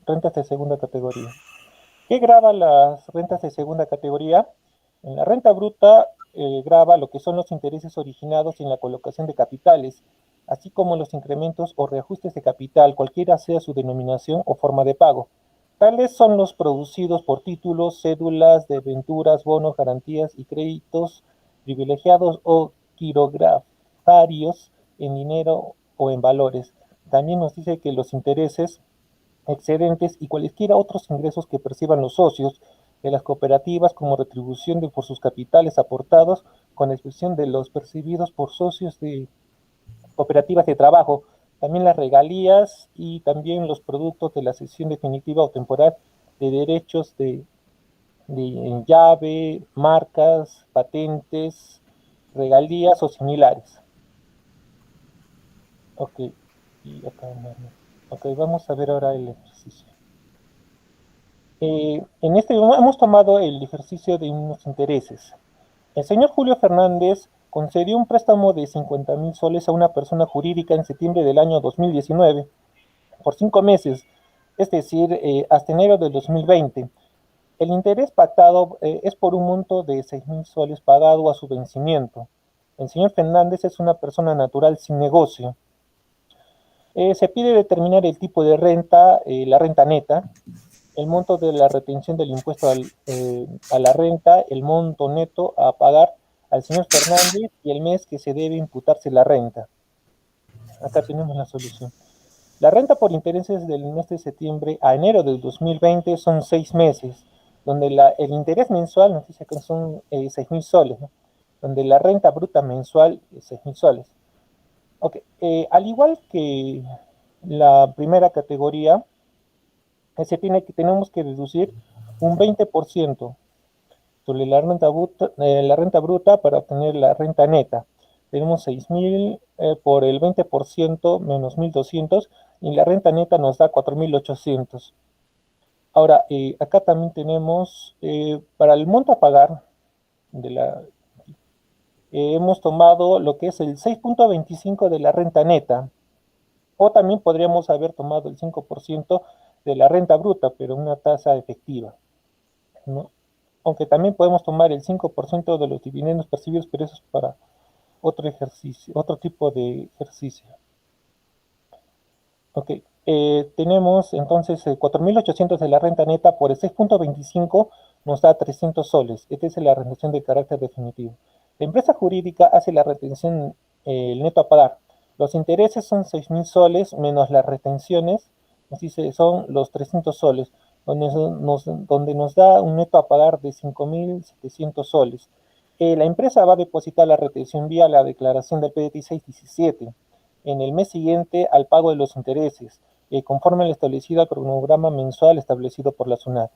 rentas de segunda categoría. ¿Qué grava las rentas de segunda categoría? En la renta bruta grava lo que son los intereses originados en la colocación de capitales, así como los incrementos o reajustes de capital, cualquiera sea su denominación o forma de pago. Tales son los producidos por títulos, cédulas, debenturas, bonos, garantías y créditos privilegiados o quirografarios en dinero o en valores. También nos dice que los intereses excedentes y cualesquiera otros ingresos que perciban los socios de las cooperativas como retribución por sus capitales aportados, con excepción de los percibidos por socios de cooperativas de trabajo, también las regalías y también los productos de la cesión definitiva o temporal de derechos de llave, marcas, patentes, regalías o similares. Ok, y acá ok, vamos a ver ahora el ejercicio. En este hemos tomado el ejercicio de unos intereses. El señor Julio Fernández concedió un préstamo de 50.000 soles a una persona jurídica en septiembre del año 2019 por 5 meses, es decir, hasta enero del 2020. El interés pactado es por un monto de 6.000 soles pagado a su vencimiento. El señor Fernández es una persona natural sin negocio. Se pide determinar el tipo de renta, la renta neta, el monto de la retención del impuesto a la renta, el monto neto a pagar al señor Fernández y el mes que se debe imputarse la renta. Acá tenemos la solución. La renta por intereses del mes de septiembre a enero del 2020 son 6 meses, donde el interés mensual nos dice que son 6.000 soles, ¿no? Donde la renta bruta mensual es 6.000 soles. Ok, al igual que la primera categoría, tenemos que deducir un 20% sobre la renta bruta para obtener la renta neta. Tenemos 6.000 por el 20% menos 1.200 y la renta neta nos da 4.800. Ahora, acá también tenemos, para el monto a pagar, hemos tomado lo que es el 6.25 de la renta neta, o también podríamos haber tomado el 5% de la renta bruta, pero una tasa efectiva, ¿no? Aunque también podemos tomar el 5% de los dividendos percibidos, pero eso es para otro ejercicio, otro tipo de ejercicio. Ok, tenemos entonces 4.800 de la renta neta por el 6.25 nos da 300 soles. Esta es la retención de carácter definitivo. La empresa jurídica hace la retención, el neto a pagar. Los intereses son 6.000 soles menos las retenciones, nos dice son los 300 soles, donde nos da un neto a pagar de 5.700 soles. La empresa va a depositar la retención vía la declaración del PDT 617 en el mes siguiente al pago de los intereses, conforme al establecido cronograma mensual establecido por la SUNAT.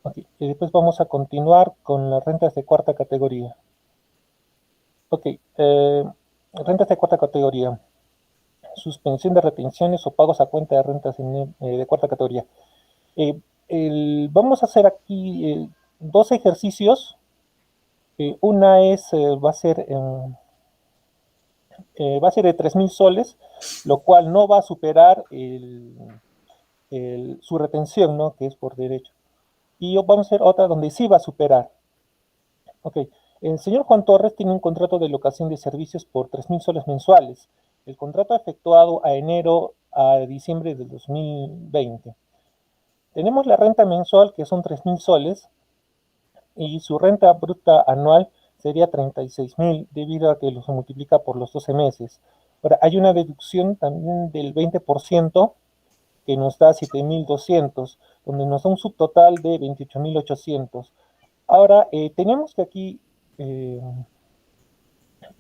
Okay. Y después vamos a continuar con las rentas de cuarta categoría. Ok, rentas de cuarta categoría. Suspensión de retenciones o pagos a cuenta de rentas de cuarta categoría. Vamos a hacer aquí dos ejercicios. Una va a ser de 3.000 soles, lo cual no va a superar su retención, ¿no? Que es por derecho. Y vamos a hacer otra donde sí va a superar. Ok, el señor Juan Torres tiene un contrato de locación de servicios por 3.000 soles mensuales. El contrato efectuado a enero a diciembre del 2020. Tenemos la renta mensual, que son 3.000 soles, y su renta bruta anual sería 36.000, debido a que se multiplica por los 12 meses. Ahora, hay una deducción también del 20%, que nos da 7.200, donde nos da un subtotal de 28.800. Ahora, tenemos que aquí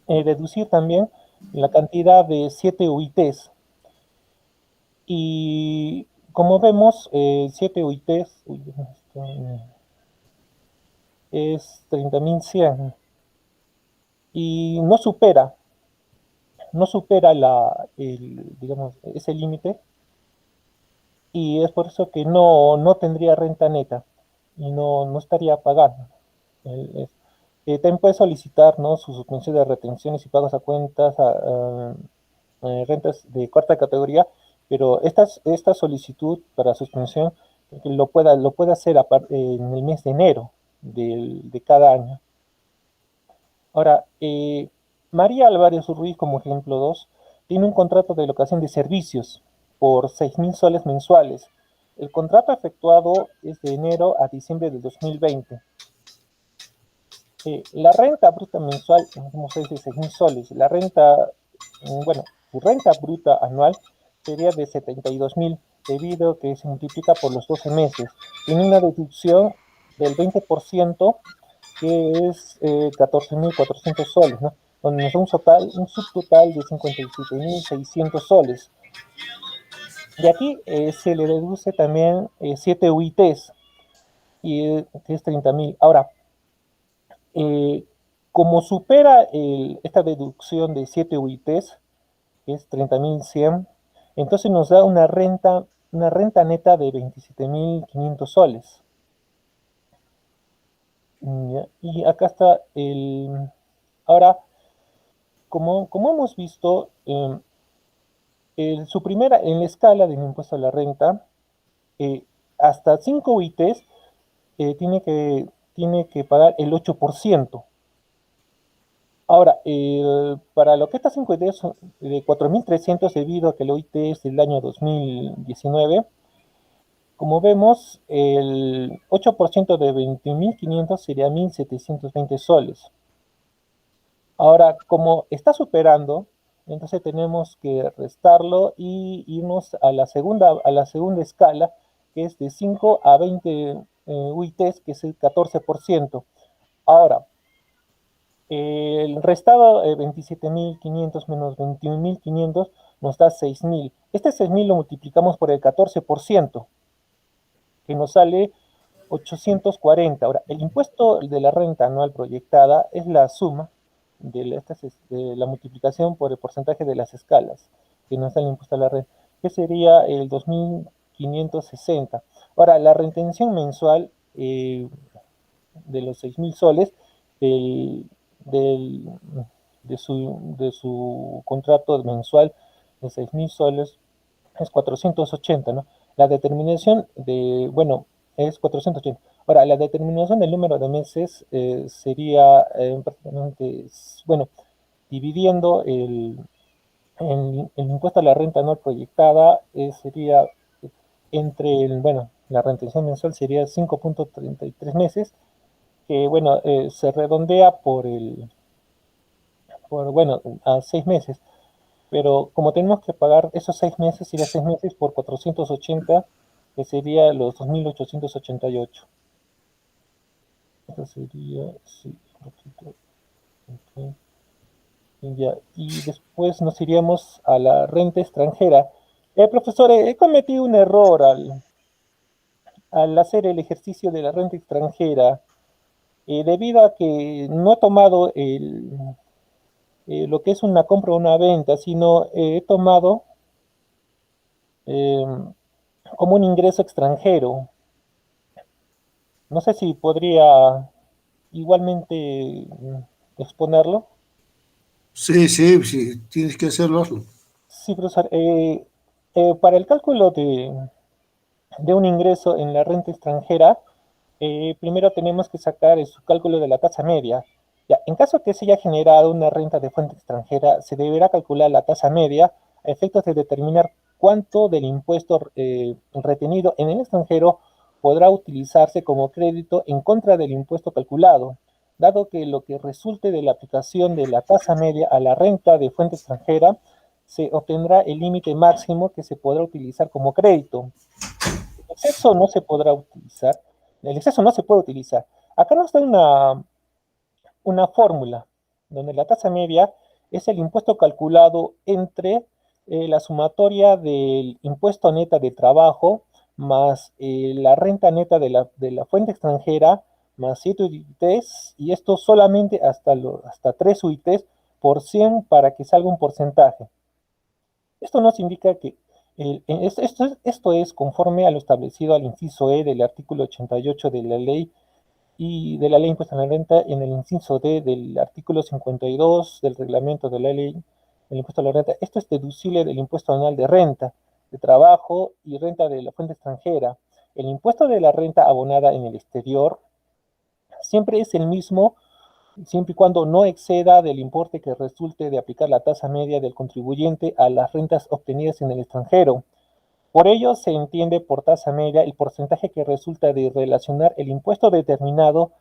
deducir también la cantidad de 7 UITs. Y como vemos, 7 UITs es 30.100 y no supera digamos, ese límite, y es por eso que no tendría renta neta y no estaría pagando. También puede solicitar, ¿no?, su suspensión de retenciones y pagos a cuentas a rentas de cuarta categoría, pero esta solicitud para suspensión lo puede hacer en el mes de enero de cada año. Ahora, María Álvarez Ruiz, como ejemplo 2, tiene un contrato de locación de servicios por 6.000 soles mensuales. El contrato efectuado es de enero a diciembre del 2020. La renta bruta mensual, como se dice, 6.000 soles. La renta, bueno, su renta bruta anual sería de 72.000, debido a que se multiplica por los 12 meses. Tiene una deducción del 20%, que es 14.400 soles, ¿no? Donde nos da un subtotal de 57.600 soles. De aquí se le deduce también 7 UITs, que es 30.000. Ahora, como supera esta deducción de 7 UITs, que es 30.100, entonces nos da una renta neta de 27.500 soles. Y acá está ahora, como hemos visto, en la escala del impuesto a la renta, hasta 5 UITs tiene que pagar el 8%. Ahora, para lo que estas 5 UITs son de 4.300, debido a que el OIT es del año 2019, como vemos, el 8% de 21.500 sería 1.720 soles. Ahora, como está superando, entonces tenemos que restarlo y irnos a la segunda escala, que es de 5 a 20 UITs, que es el 14%. Ahora, el restado 27.500 menos 21.500 nos da 6.000. Este 6.000 lo multiplicamos por el 14%, que nos sale 840. Ahora, el impuesto de la renta anual proyectada es la suma de la multiplicación por el porcentaje de las escalas, que nos da el impuesto a la renta, que sería el 2.560. Ahora, la retención mensual de los 6.000 soles de su contrato mensual de 6.000 soles es 480, ¿no? La determinación es 480. Ahora, la determinación del número de meses sería prácticamente, dividiendo el impuesto a la renta anual proyectada, sería la retención mensual sería 5.33 meses, que se redondea a 6 meses. Pero como tenemos que pagar esos 6 meses, sería 6 meses por 480, que sería los 2.888. Esto sería, sí, okay. Y después nos iríamos a la renta extranjera. Profesor, he cometido un error al hacer el ejercicio de la renta extranjera, debido a que no he tomado lo que es una compra o una venta, sino he tomado como un ingreso extranjero. No sé si podría igualmente exponerlo. Sí, sí, sí, tienes que hacerlo. Hazlo. Sí, profesor. Para el cálculo de un ingreso en la renta extranjera, primero tenemos que sacar su cálculo de la tasa media. Ya, en caso que se haya generado una renta de fuente extranjera, se deberá calcular la tasa media a efectos de determinar cuánto del impuesto retenido en el extranjero podrá utilizarse como crédito en contra del impuesto calculado, dado que lo que resulte de la aplicación de la tasa media a la renta de fuente extranjera se obtendrá el límite máximo que se podrá utilizar como crédito. El exceso no se podrá utilizar, el exceso no se puede utilizar. Acá nos da una fórmula donde la tasa media es el impuesto calculado entre la sumatoria del impuesto neta de trabajo más la renta neta de la fuente extranjera más 7 UITs, y esto solamente hasta 3 UITs por 100 para que salga un porcentaje. Esto nos indica que esto es conforme a lo establecido al inciso E del artículo 88 de la ley y de la ley impuesta a la renta, en el inciso D del artículo 52 del reglamento de la ley del impuesto a la renta. Esto es deducible del impuesto anual de renta, de trabajo y renta de la fuente extranjera. El impuesto de la renta abonada en el exterior siempre es el mismo, siempre y cuando no exceda del importe que resulte de aplicar la tasa media del contribuyente a las rentas obtenidas en el extranjero. Por ello, se entiende por tasa media el porcentaje que resulta de relacionar el impuesto determinado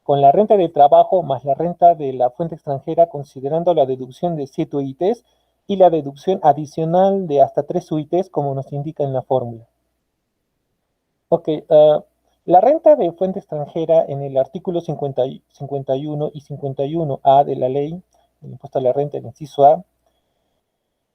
con la renta de trabajo más la renta de la fuente extranjera, considerando la deducción de 7 UITs y la deducción adicional de hasta 3 UITs, como nos indica en la fórmula. Ok, la renta de fuente extranjera en el artículo 51 y 51A de la ley, el impuesto a la renta, el inciso A,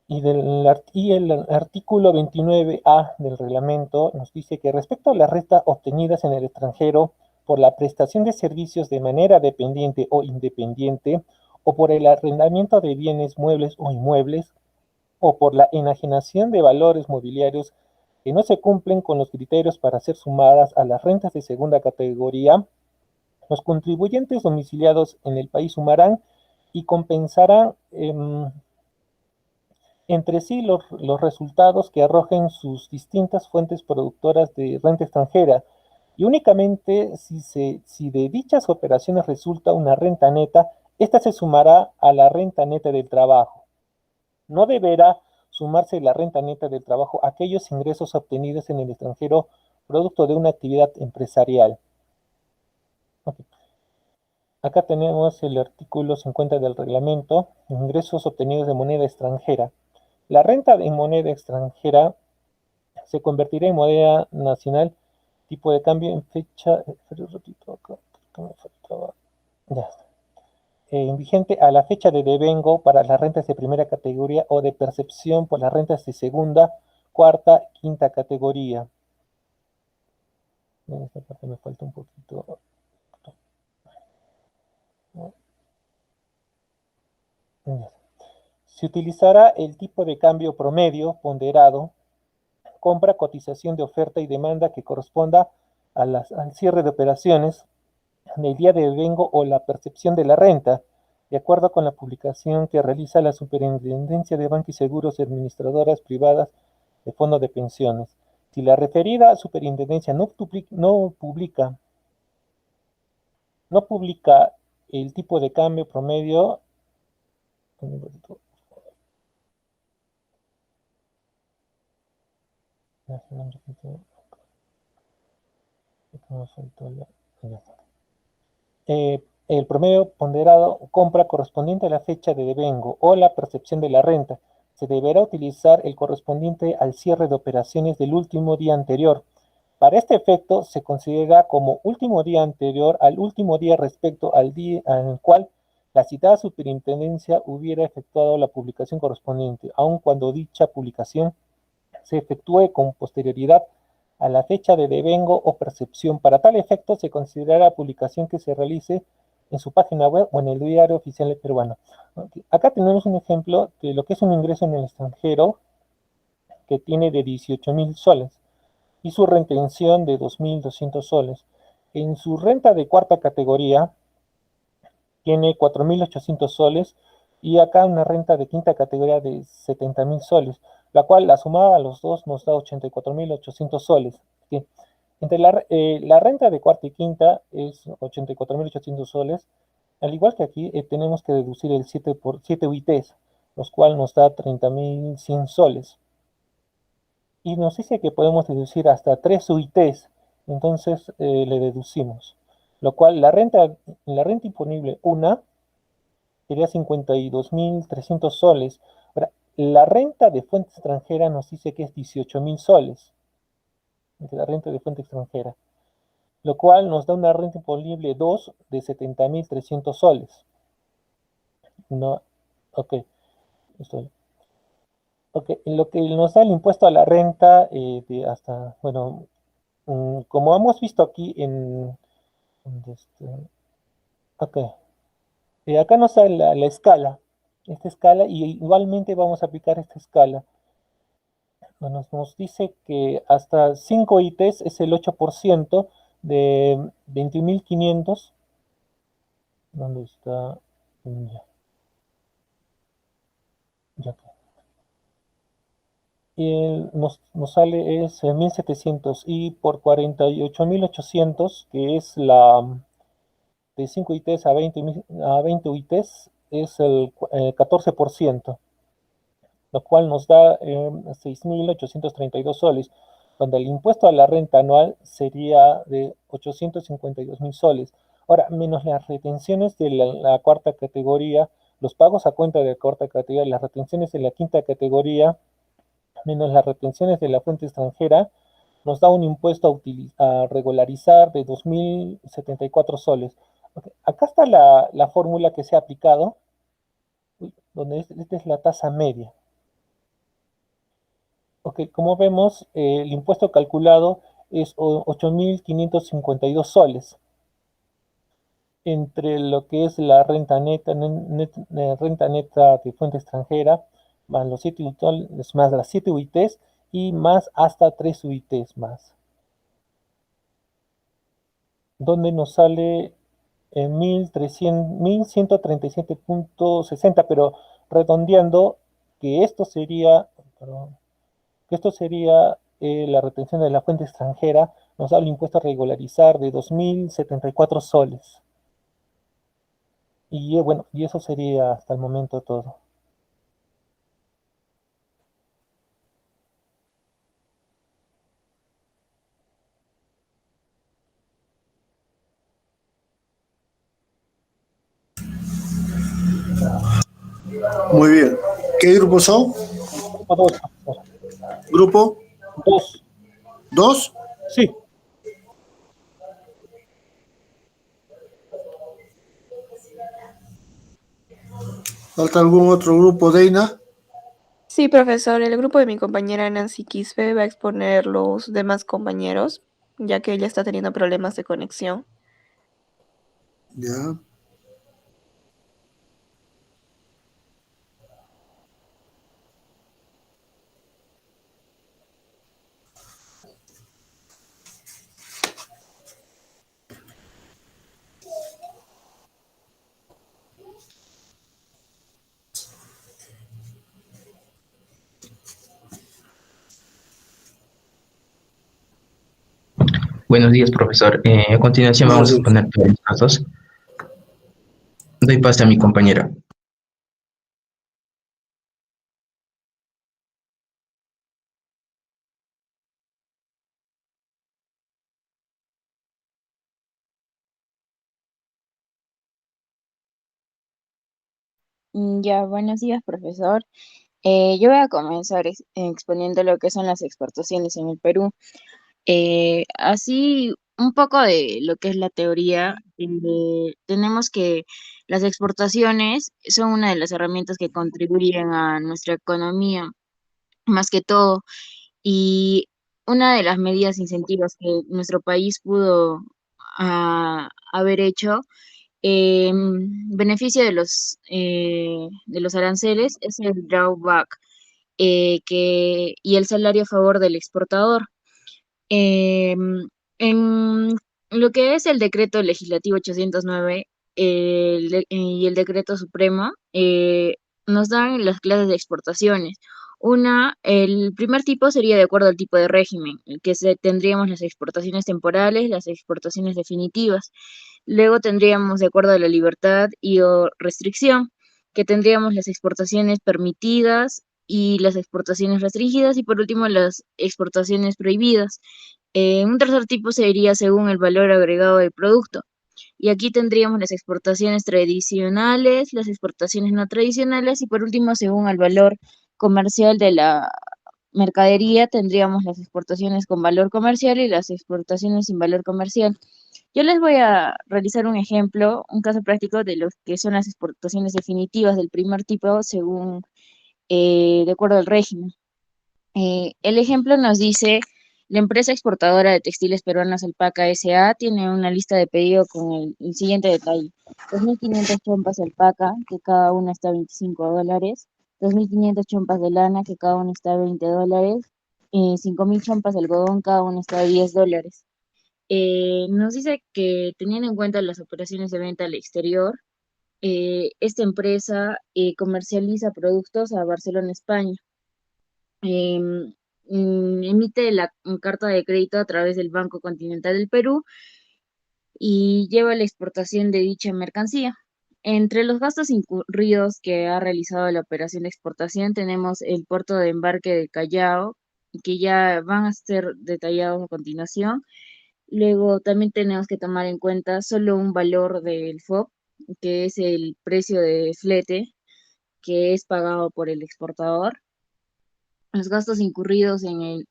y el artículo 29A del reglamento nos dice que respecto a las rentas obtenidas en el extranjero por la prestación de servicios de manera dependiente o independiente, o por el arrendamiento de bienes muebles o inmuebles, o por la enajenación de valores mobiliarios que no se cumplen con los criterios para ser sumadas a las rentas de segunda categoría, los contribuyentes domiciliados en el país sumarán y compensarán entre sí los resultados que arrojen sus distintas fuentes productoras de renta extranjera, y únicamente si de dichas operaciones resulta una renta neta, esta se sumará a la renta neta del trabajo. No deberá sumarse la renta neta del trabajo a aquellos ingresos obtenidos en el extranjero producto de una actividad empresarial. Okay. Acá tenemos el artículo 50 del reglamento, ingresos obtenidos de moneda extranjera. La renta en moneda extranjera se convertirá en moneda nacional, tipo de cambio en fecha vigente a la fecha de devengo para las rentas de primera categoría o de percepción por las rentas de segunda, cuarta, quinta categoría. En esta parte me falta un poquito. Se utilizará el tipo de cambio promedio ponderado, compra, cotización de oferta y demanda que corresponda al cierre de operaciones del día de devengo o la percepción de la renta, de acuerdo con la publicación que realiza la Superintendencia de Banca y Seguros y Administradoras Privadas de Fondos de Pensiones. Si la referida superintendencia no publica el tipo de cambio promedio, el promedio ponderado compra correspondiente a la fecha de devengo o la percepción de la renta, se deberá utilizar el correspondiente al cierre de operaciones del último día anterior. Para este efecto, se considera como último día anterior al último día respecto al día al cual la citada superintendencia hubiera efectuado la publicación correspondiente, aun cuando dicha publicación se efectúe con posterioridad a la fecha de devengo o percepción. Para tal efecto, se considerará la publicación que se realice en su página web o en el diario oficial peruano. Acá tenemos un ejemplo de lo que es un ingreso en el extranjero que tiene de 18.000 soles y su retención de 2.200 soles. En su renta de cuarta categoría tiene 4.800 soles y acá una renta de quinta categoría de 70.000 soles, la cual la sumada a los dos nos da 84.800 soles. ¿Sí? Entre la renta de cuarta y quinta es 84.800 soles, al igual que aquí tenemos que deducir el 7 por 7 UITs, los cuales nos da 30.100 soles. Y nos dice que podemos deducir hasta 3 UITs, entonces le deducimos, lo cual la renta imponible una sería 52.300 soles. Ahora, la renta de fuente extranjera nos dice que es 18.000 soles, la renta de fuente extranjera, lo cual nos da una renta imponible 2 de 70.300 soles. No, ok, estoy. Ok, lo que nos da el impuesto a la renta de hasta, bueno, como hemos visto aquí ok, acá nos sale la escala, esta escala, y igualmente vamos a aplicar esta escala. Nos dice que hasta 5 ITs es el 8% de 21.500. ¿Dónde está? Ya, ya. Y nos sale es 1.700 y por 48.800, que es la de 5 ITs a 20 ITs, es el 14%, lo cual nos da 6.832 soles, donde el impuesto a la renta anual sería de 852.000 soles. Ahora, menos las retenciones de la cuarta categoría, los pagos a cuenta de la cuarta categoría, las retenciones de la quinta categoría, menos las retenciones de la fuente extranjera, nos da un impuesto a regularizar de 2.074 soles. Okay. Acá está la fórmula que se ha aplicado, donde esta es la tasa media. Ok, como vemos, el impuesto calculado es 8.552 soles entre lo que es la renta neta, renta neta de fuente extranjera, más los 7 UITs, más las 7 UITs y más hasta 3 UITs más. Donde nos sale en 1.137.60, pero redondeando que esto sería, perdón, que esto sería la retención de la fuente extranjera, nos da el impuesto a regularizar de 2.074 soles. Y bueno, y eso sería hasta el momento todo. Muy bien. ¿Qué grupos son? Grupo 2, profesor. ¿Grupo 2. 2? Sí. ¿Falta algún otro grupo, Deina? Sí, profesor, el grupo de mi compañera Nancy Quispe va a exponer los demás compañeros, ya que ella está teniendo problemas de conexión. Ya. Buenos días, profesor. A continuación vamos a exponer todos los casos. Doy paso a mi compañera. Ya, buenos días, profesor. Yo voy a comenzar exponiendo lo que son las exportaciones en el Perú. Así, un poco de lo que es la teoría, tenemos que las exportaciones son una de las herramientas que contribuyen a nuestra economía, más que todo, y una de las medidas incentivas que nuestro país pudo haber hecho beneficio de los aranceles es el drawback y el salario a favor del exportador. Em, en lo que es el decreto legislativo 809 y el decreto supremo, nos dan las clases de exportaciones. El primer tipo sería de acuerdo al tipo de régimen, tendríamos las exportaciones temporales, las exportaciones definitivas. Luego tendríamos de acuerdo a la libertad y o restricción, que tendríamos las exportaciones permitidas y las exportaciones restringidas, y por último las exportaciones prohibidas. Un tercer tipo sería según el valor agregado del producto. Y aquí tendríamos las exportaciones tradicionales, las exportaciones no tradicionales y por último, según el valor comercial de la mercadería, tendríamos las exportaciones con valor comercial y las exportaciones sin valor comercial. Yo les voy a realizar un ejemplo, un caso práctico de lo que son las exportaciones definitivas del primer tipo según, de acuerdo al régimen. El ejemplo nos dice, la empresa exportadora de textiles peruanas Alpaca S.A. tiene una lista de pedido con el siguiente detalle. 2.500 chompas alpaca, que cada una está a $25. 2.500 chompas de lana, que cada una está a $20. 5.000 chompas de algodón, cada una está a $10. Nos dice que teniendo en cuenta las operaciones de venta al exterior, esta empresa comercializa productos a Barcelona, España. Emite la carta de crédito a través del Banco Continental del Perú y lleva la exportación de dicha mercancía. Entre los gastos incurridos que ha realizado la operación de exportación tenemos el puerto de embarque de Callao, que ya van a ser detallados a continuación. Luego también tenemos que tomar en cuenta solo un valor del FOB, que es el precio de flete que es pagado por el exportador. Los gastos incurridos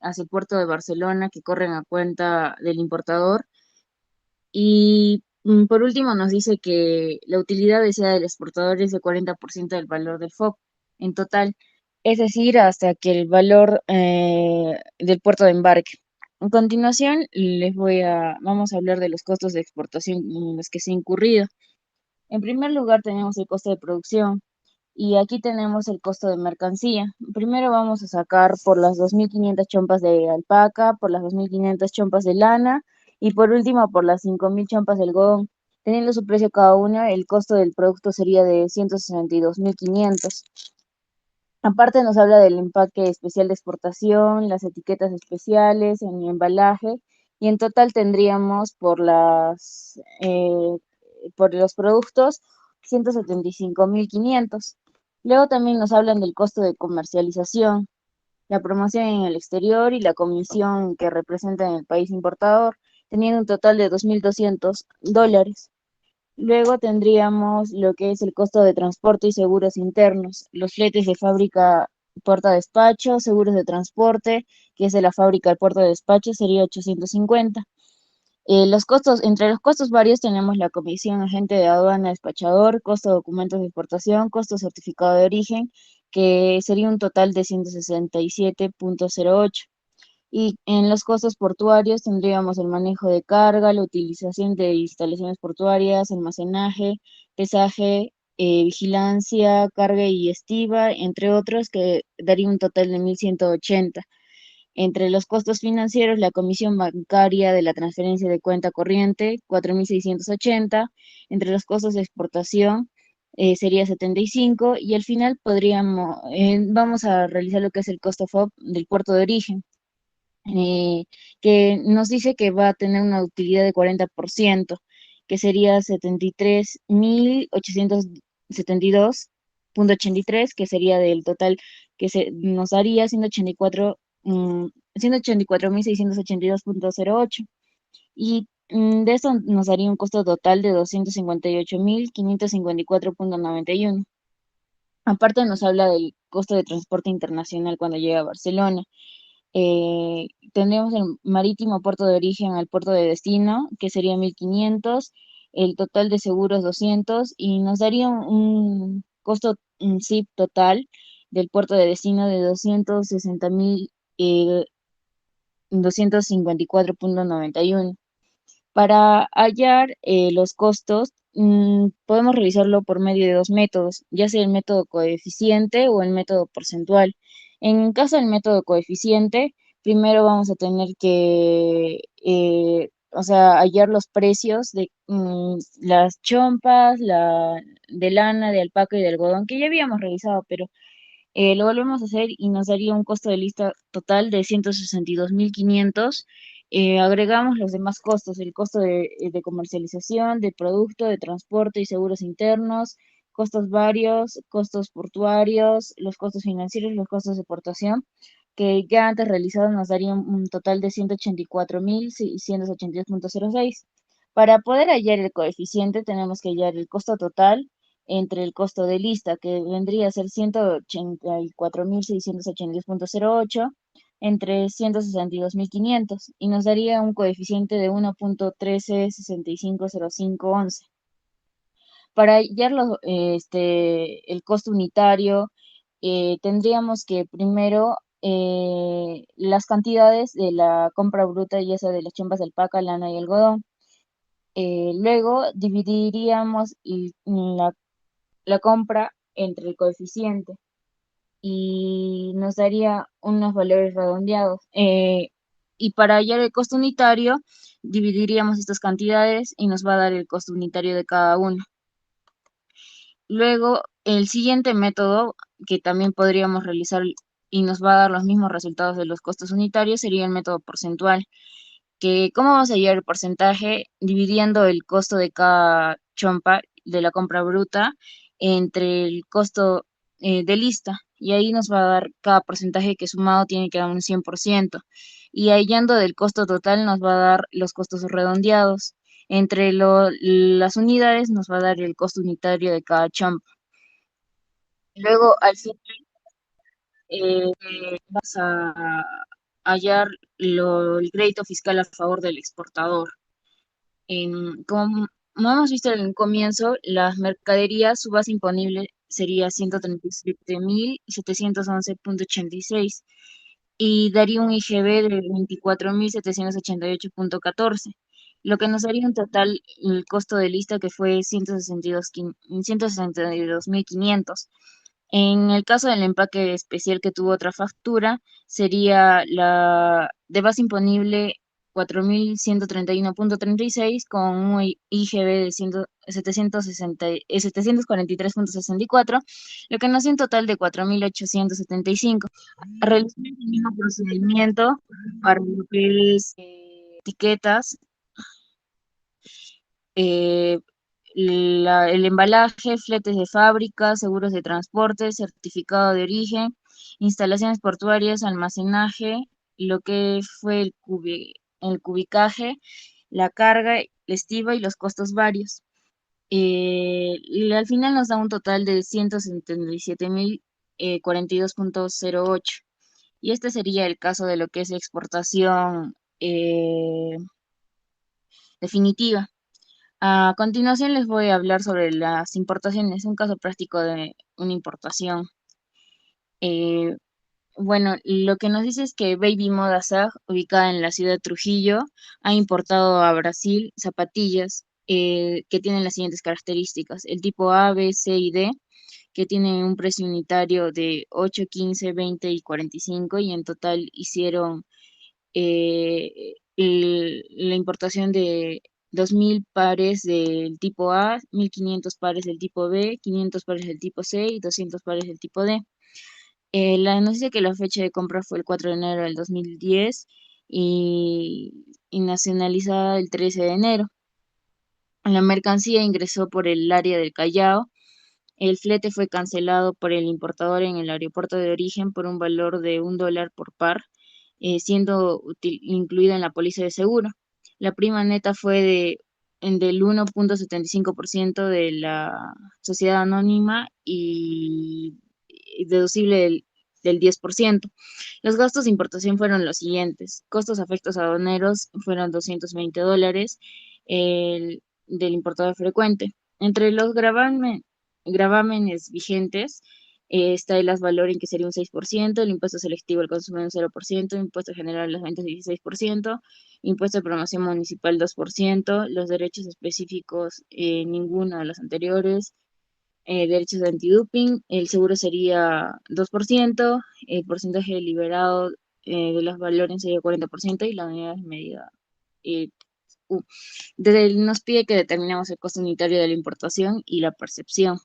hacia el puerto de Barcelona que corren a cuenta del importador. Y por último nos dice que la utilidad deseada del exportador es de 40% del valor del FOB en total, es decir, hasta que el valor del puerto de embarque. A continuación, vamos a hablar de los costos de exportación en los que se ha incurrido. En primer lugar, tenemos el costo de producción. Y aquí tenemos el costo de mercancía. Primero vamos a sacar por las 2.500 chompas de alpaca, por las 2.500 chompas de lana y por último por las 5.000 chompas de algodón. Teniendo su precio cada una, el costo del producto sería de 162.500. Aparte nos habla del empaque especial de exportación, las etiquetas especiales, en el embalaje y en total tendríamos por los productos 175.500. Luego también nos hablan del costo de comercialización, la promoción en el exterior y la comisión que representa en el país importador, teniendo un total de $2.200. Luego tendríamos lo que es el costo de transporte y seguros internos, los fletes de fábrica puerto a despacho, seguros de transporte, que es de la fábrica al puerto de despacho, sería 850. Entre los costos varios tenemos la comisión agente de aduana despachador, costo de documentos de exportación, costo certificado de origen, que sería un total de 167.08. Y en los costos portuarios tendríamos el manejo de carga, la utilización de instalaciones portuarias, almacenaje, pesaje, vigilancia, carga y estiva, entre otros, que daría un total de 1.180. Entre los costos financieros, la comisión bancaria de la transferencia de cuenta corriente, 4.680. Entre los costos de exportación, sería 75. Y al final vamos a realizar lo que es el costo FOB del puerto de origen, que nos dice que va a tener una utilidad de 40%, que sería 73.872.83, que sería del total que nos daría 184.682.08. Y de eso nos daría un costo total de 258.554.91. Aparte nos habla del costo de transporte internacional cuando llega a Barcelona. Tendríamos el marítimo puerto de origen al puerto de destino, que sería 1.500, el total de seguros 200, y nos daría un costo SIP total del puerto de destino de 254.91. Para hallar los costos podemos realizarlo por medio de dos métodos, ya sea el método coeficiente o el método porcentual. En caso del método coeficiente, primero vamos a tener que, o sea, hallar los precios de las chompas, de lana, de alpaca y de algodón, que ya habíamos realizado, pero lo volvemos a hacer y nos daría un costo de lista total de 162.500. Agregamos los demás costos, el costo de comercialización, de producto, de transporte y seguros internos, costos varios, costos portuarios, los costos financieros, los costos de exportación, que ya antes realizados nos darían un total de 184.682.06. Para poder hallar el coeficiente tenemos que hallar el costo total entre el costo de lista, que vendría a ser 184.682.08, entre 162.500, y nos daría un coeficiente de 1.13650511. Para hallar el costo unitario, tendríamos que primero las cantidades de la compra bruta, ya sea de las chompas de alpaca, lana y algodón. Luego dividiríamos la compra entre el coeficiente y nos daría unos valores redondeados. Y para hallar el costo unitario, dividiríamos estas cantidades y nos va a dar el costo unitario de cada uno. Luego, el siguiente método que también podríamos realizar y nos va a dar los mismos resultados de los costos unitarios sería el método porcentual, que ¿cómo vamos a hallar el porcentaje? Dividiendo el costo de cada chompa de la compra bruta entre el costo de lista, y ahí nos va a dar cada porcentaje que sumado tiene que dar un 100%, y hallando del costo total nos va a dar los costos redondeados. Entre las unidades nos va a dar el costo unitario de cada chompa. Luego, al final, eh, vas a hallar el crédito fiscal a favor del exportador. Como hemos visto en el comienzo, las mercaderías, su base imponible sería 137.711.86 y daría un IGB de 24.788.14, lo que nos daría un total, el costo de lista que fue 162.500. En el caso del empaque especial que tuvo otra factura, sería la de base imponible 4.131.36 con un IGB de 743.64, lo que nos da un total de 4.875. Realizando el mismo procedimiento para lo que es etiquetas, eh, el embalaje, fletes de fábrica, seguros de transporte, certificado de origen, instalaciones portuarias, almacenaje, lo que fue el cubicaje, la carga, la estiva y los costos varios. Y al final nos da un total de 177.042.08. Y este sería el caso de lo que es exportación definitiva. A continuación les voy a hablar sobre las importaciones, un caso práctico de una importación. Bueno, lo que nos dice es que Baby Moda SAG, ubicada en la ciudad de Trujillo, ha importado a Brasil zapatillas que tienen las siguientes características: el tipo A, B, C y D, que tienen un precio unitario de 8, 15, 20 y 45, y en total hicieron la importación de 2.000 pares del tipo A, 1.500 pares del tipo B, 500 pares del tipo C y 200 pares del tipo D. Nos dice que la fecha de compra fue el 4 de enero del 2010 y nacionalizada el 13 de enero. La mercancía ingresó por el área del Callao. El flete fue cancelado por el importador en el aeropuerto de origen por un valor de $1 por par, siendo incluida en la póliza de seguro. La prima neta fue del 1.75% de la sociedad anónima y deducible del 10%. Los gastos de importación fueron los siguientes: costos afectos aduaneros fueron $220 del importador frecuente. Entre los gravámenes vigentes Está el Asvaloren, que sería un 6%, el impuesto selectivo al consumo un 0%, impuesto general a las ventas 16%, impuesto de promoción municipal 2%, los derechos específicos ninguno de los anteriores, derechos de antidoping, el seguro sería 2%, el porcentaje liberado de los valores sería 40% y la unidad de medida U. Nos pide que determinemos el costo unitario de la importación y la percepción.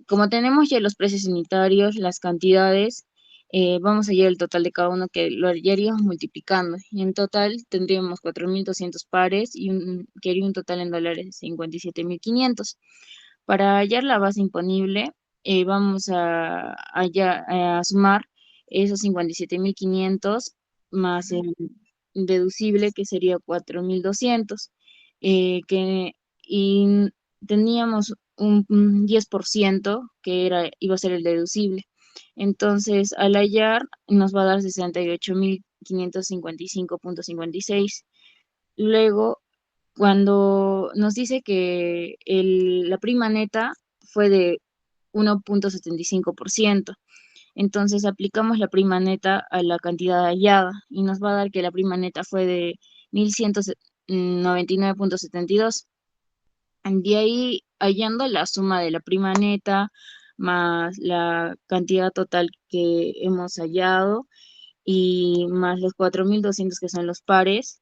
Como tenemos ya los precios unitarios, las cantidades, vamos a hallar el total de cada uno, que lo hallaríamos multiplicando. Y en total tendríamos 4.200 pares que haría un total en dólares de 57.500. Para hallar la base imponible, vamos a sumar esos 57.500 más el deducible, que sería 4.200, y teníamos un 10% que iba a ser el deducible. Entonces, al hallar, nos va a dar 68.555.56. Luego, cuando nos dice que la prima neta fue de 1.75%, entonces aplicamos la prima neta a la cantidad hallada y nos va a dar que la prima neta fue de 1.199.72. De ahí, hallando la suma de la prima neta más la cantidad total que hemos hallado y más los 4.200 que son los pares,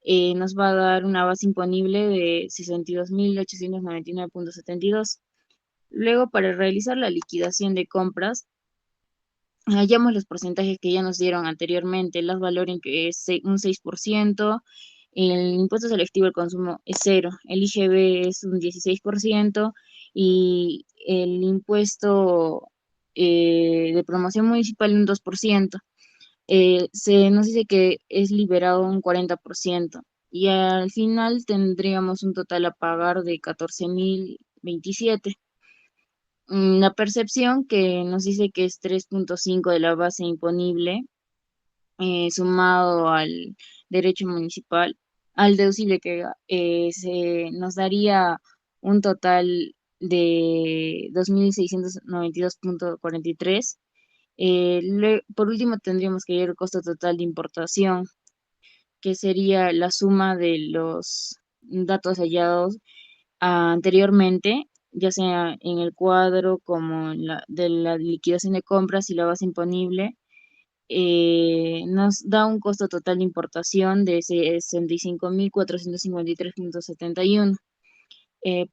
nos va a dar una base imponible de 62.899.72. Luego, para realizar la liquidación de compras, hallamos los porcentajes que ya nos dieron anteriormente. Las valoren, que es un 6%, el impuesto selectivo al consumo es 0, el IGB es un 16% y el impuesto de promoción municipal un 2%. Se nos dice que es liberado un 40% y al final tendríamos un total a pagar de 14.027. La percepción, que nos dice que es 3.5 de la base imponible, sumado al derecho municipal, al deducible, que nos daría un total de 2.692.43. Por último, tendríamos que ir al costo total de importación, que sería la suma de los datos hallados anteriormente, ya sea en el cuadro como de la liquidación de compras y la base imponible. Nos da un costo total de importación de 65.453.71.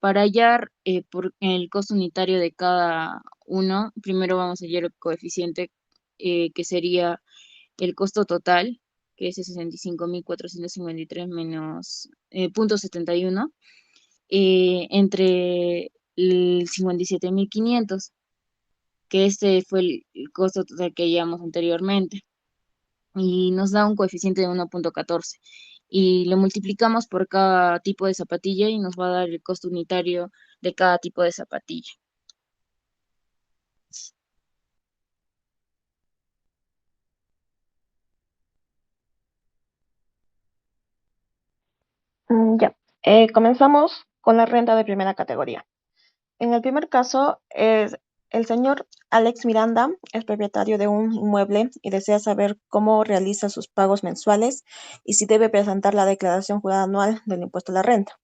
Para hallar por el costo unitario de cada uno, primero vamos a hallar el coeficiente, que sería el costo total, que es 65.453 menos .71, entre el 57.500, que este fue el costo total que hallamos anteriormente, y nos da un coeficiente de 1.14, y lo multiplicamos por cada tipo de zapatilla y nos va a dar el costo unitario de cada tipo de zapatilla. Ya, comenzamos con la renta de primera categoría. En el primer caso, el señor Alex Miranda es propietario de un inmueble y desea saber cómo realiza sus pagos mensuales y si debe presentar la declaración jurada anual del impuesto a la renta.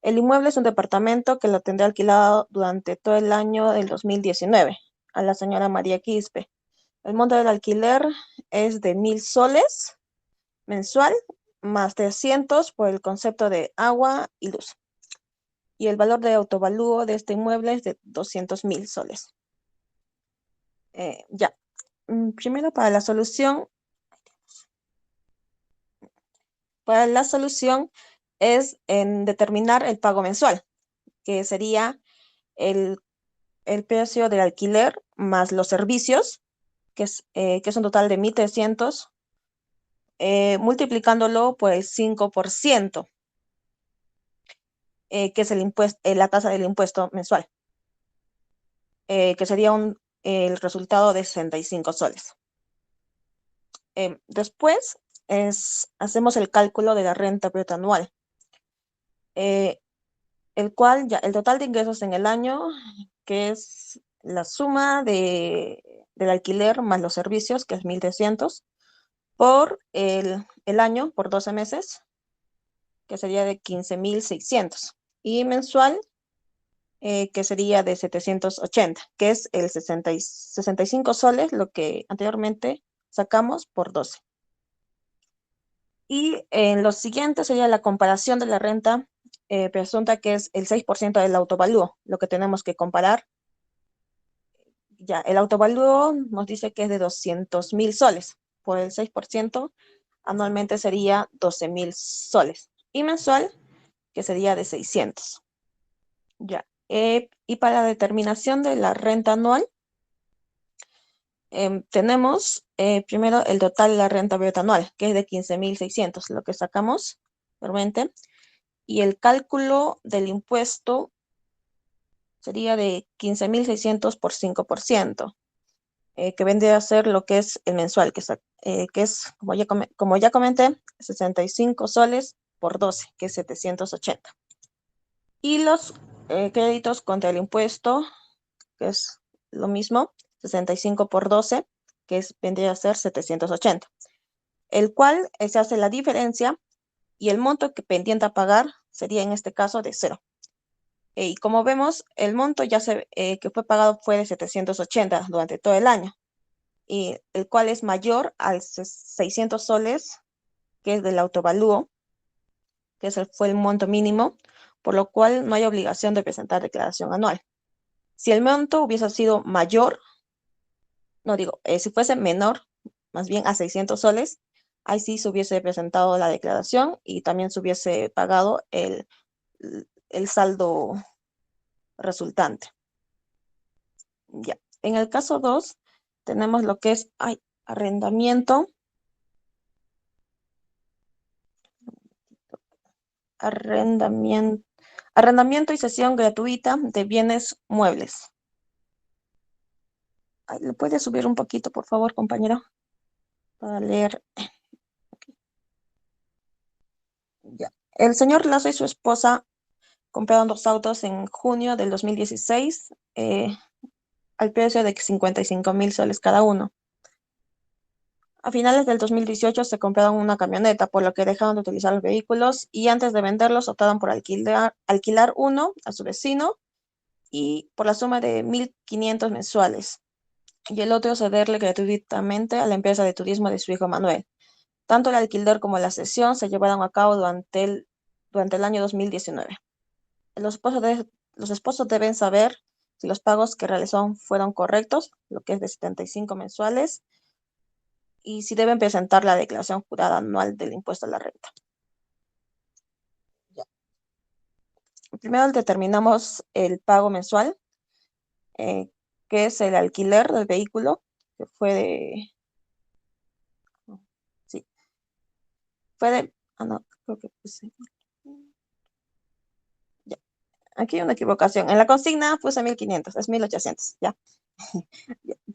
El inmueble es un departamento que lo tendrá alquilado durante todo el año del 2019 a la señora María Quispe. El monto del alquiler es de 1.000 soles mensual, más 300 por el concepto de agua y luz. Y el valor de autovalúo de este inmueble es de 200.000 soles. Ya. Primero, para la solución. Para la solución es en determinar el pago mensual, que sería el precio del alquiler más los servicios, que es un total de 1.300, multiplicándolo por el 5%, que es la tasa del impuesto mensual, que sería el resultado de 65 soles. Después hacemos el cálculo de la renta bruta anual, el cual el total de ingresos en el año, que es la suma del alquiler más los servicios, que es 1.300, por el año, por 12 meses, que sería de 15.600. Y mensual, que sería de 780, que es el 65 soles, lo que anteriormente sacamos por 12. Y en lo siguiente sería la comparación de la renta presunta, que es el 6% del autovalúo, lo que tenemos que comparar. Ya, el autovalúo nos dice que es de 200.000 soles. Por el 6%, anualmente sería 12.000 soles. Y mensual, que sería de 600. Ya. Y para la determinación de la renta anual, tenemos primero el total de la renta bruta anual, que es de 15.600, lo que sacamos realmente. Y el cálculo del impuesto sería de 15.600 por 5%, que vendría a ser lo que es el mensual, que es, como ya comenté, 65 soles por 12, que es 780. Y los créditos contra el impuesto, que es lo mismo, 65 por 12, vendría a ser 780, el cual se hace la diferencia y el monto que pendiente a pagar sería en este caso de 0. Y como vemos, el monto que fue pagado fue de 780 durante todo el año, y el cual es mayor al 600 soles, que es del autovalúo, que fue el monto mínimo, por lo cual no hay obligación de presentar declaración anual. Si el monto hubiese sido mayor, no digo, si fuese menor, más bien a 600 soles, ahí sí se hubiese presentado la declaración y también se hubiese pagado el saldo resultante. Ya. En el caso 2, tenemos lo que es arrendamiento. Arrendamiento y cesión gratuita de bienes muebles. ¿Le puede subir un poquito, por favor, compañero? Para leer. Ya. El señor Lazo y su esposa compraron 2 autos en junio del 2016 al precio de 55.000 soles cada uno. A finales del 2018 se compraron una camioneta, por lo que dejaron de utilizar los vehículos y antes de venderlos optaron por alquilar uno a su vecino y por la suma de 1.500 mensuales, y el otro cederle gratuitamente a la empresa de turismo de su hijo Manuel. Tanto el alquiler como la cesión se llevaron a cabo durante el año 2019. Los esposos deben saber si los pagos que realizaron fueron correctos, lo que es de 75 mensuales, y si deben presentar la declaración jurada anual del impuesto a la renta. Ya. Primero determinamos el pago mensual, que es el alquiler del vehículo, que fue de... Sí. Fue de... no, creo que puse... Ya. Aquí hay una equivocación. En la consigna puse 1.500, es 1.800, ya.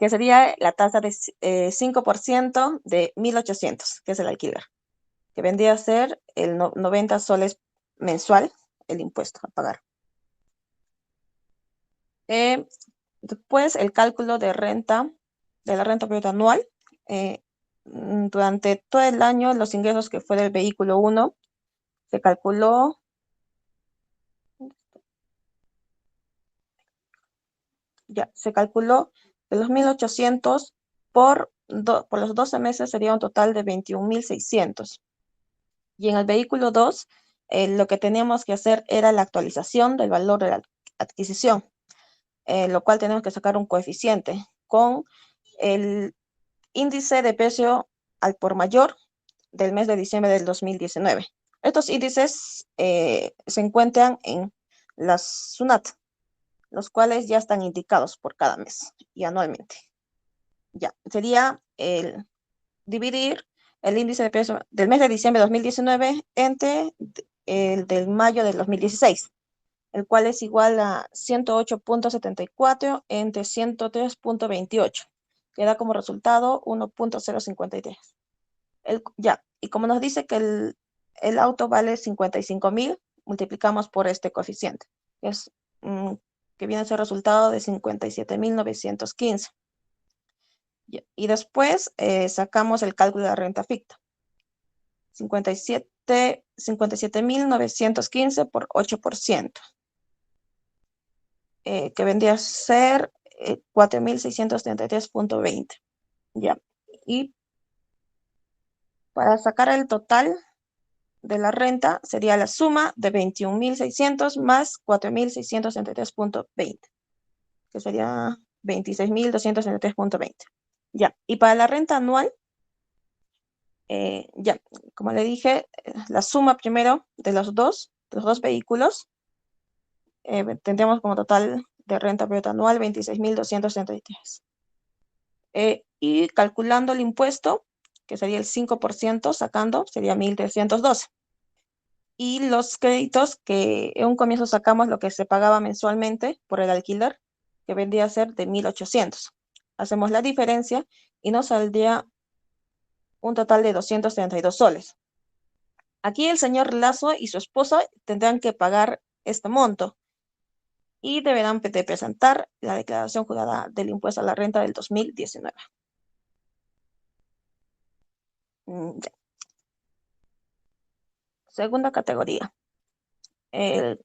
Que sería la tasa de 5% de 1.800, que es el alquiler, que vendría a ser el 90 soles mensual, el impuesto a pagar. Después, el cálculo de la renta bruta anual. Durante todo el año, los ingresos que fue del vehículo 1 se calculó. Ya, se calculó de los 1.800 por los 12 meses sería un total de 21.600. Y en el vehículo 2, lo que teníamos que hacer era la actualización del valor de la adquisición, lo cual tenemos que sacar un coeficiente con el índice de precio al por mayor del mes de diciembre del 2019. Estos índices se encuentran en las SUNAT, los cuales ya están indicados por cada mes y anualmente. Ya, sería dividir el índice de precio del mes de diciembre de 2019 entre el del mayo del 2016, el cual es igual a 108.74 entre 103.28, que da como resultado 1.053. Ya, y como nos dice que el auto vale 55.000, multiplicamos por este coeficiente, que es que viene a ser resultado de 57.915. Y después sacamos el cálculo de la renta ficta. 57.915 por 8%, que vendría a ser 4.633.20. Ya. Y para sacar el total de la renta sería la suma de 21.600 más 4.633.20, que sería 26.233.20. Ya. Y para la renta anual, ya, como le dije, la suma primero de los dos vehículos, tendríamos como total de renta bruta anual 26.233. Y calculando el impuesto, que sería el 5%, sacando, sería 1.312. Y los créditos que en un comienzo sacamos lo que se pagaba mensualmente por el alquiler, que vendría a ser de 1.800. Hacemos la diferencia y nos saldría un total de 232 soles. Aquí el señor Lazo y su esposa tendrán que pagar este monto y deberán de presentar la declaración jurada del impuesto a la renta del 2019. Ya. Segunda categoría. El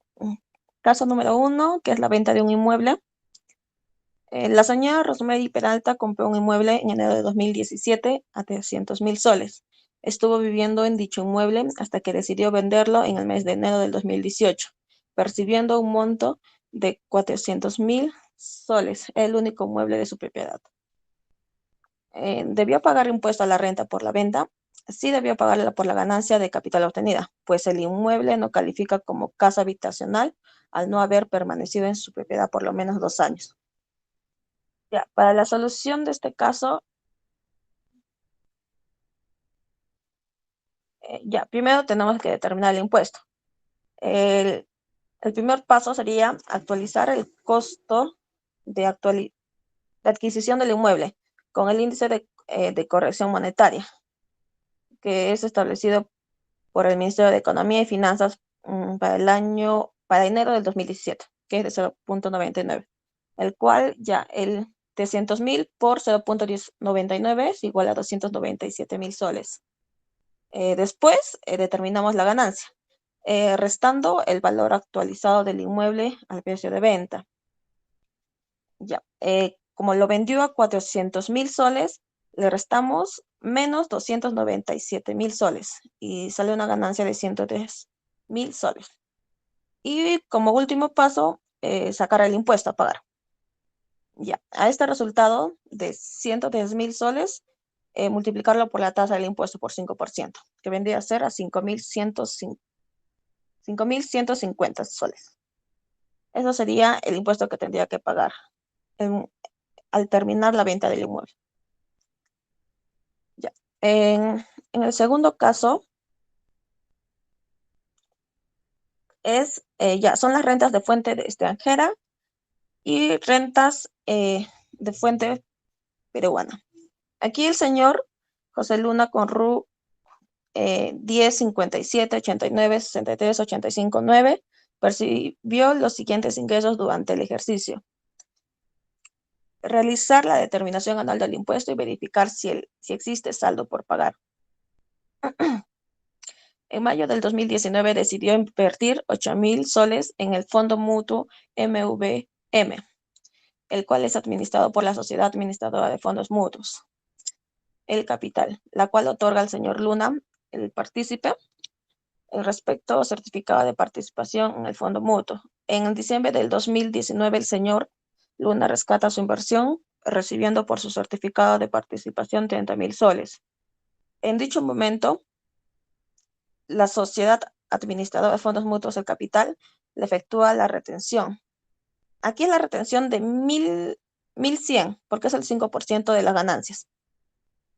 caso número 1, que es la venta de un inmueble. La señora Rosemary Peralta compró un inmueble en enero de 2017 a 300.000 soles. Estuvo viviendo en dicho inmueble hasta que decidió venderlo en el mes de enero del 2018, percibiendo un monto de 400.000 soles, el único inmueble de su propiedad. ¿Debió pagar impuesto a la renta por la venta? Sí debió pagarla por la ganancia de capital obtenida, pues el inmueble no califica como casa habitacional al no haber permanecido en su propiedad por lo menos 2 años. Ya, para la solución de este caso, ya, primero tenemos que determinar el impuesto. El primer paso sería actualizar el costo de adquisición del inmueble con el índice de corrección monetaria, que es establecido por el Ministerio de Economía y Finanzas para enero del 2017, que es de 0.99, el cual ya el 300.000 por 0.99 es igual a 297.000 soles. Después determinamos la ganancia, restando el valor actualizado del inmueble al precio de venta. Ya, como lo vendió a 400.000 soles, le restamos menos 297.000 soles y sale una ganancia de 103.000 soles. Y como último paso, sacar el impuesto a pagar. Ya, a este resultado de 103.000 soles, multiplicarlo por la tasa del impuesto por 5%, que vendría a ser a 5.150 soles. Eso sería el impuesto que tendría que pagar al terminar la venta del inmueble. Ya. En el segundo caso, son las rentas de fuente extranjera y rentas de fuente peruana. Aquí el señor José Luna con RU 10, 57, 89, 63, 85, 9 percibió los siguientes ingresos durante el ejercicio. Realizar la determinación anual del impuesto y verificar si existe saldo por pagar. En mayo del 2019 decidió invertir 8.000 soles en el Fondo Mutuo MVM, el cual es administrado por la Sociedad Administradora de Fondos Mutuos, El Capital, la cual otorga al señor Luna, el partícipe, el respecto certificado de participación en el Fondo Mutuo. En diciembre del 2019, el señor Luna rescata su inversión, recibiendo por su certificado de participación 30.000 soles. En dicho momento, la Sociedad Administradora de Fondos Mutuos El Capital le efectúa la retención. Aquí es la retención de 1.100, porque es el 5% de las ganancias,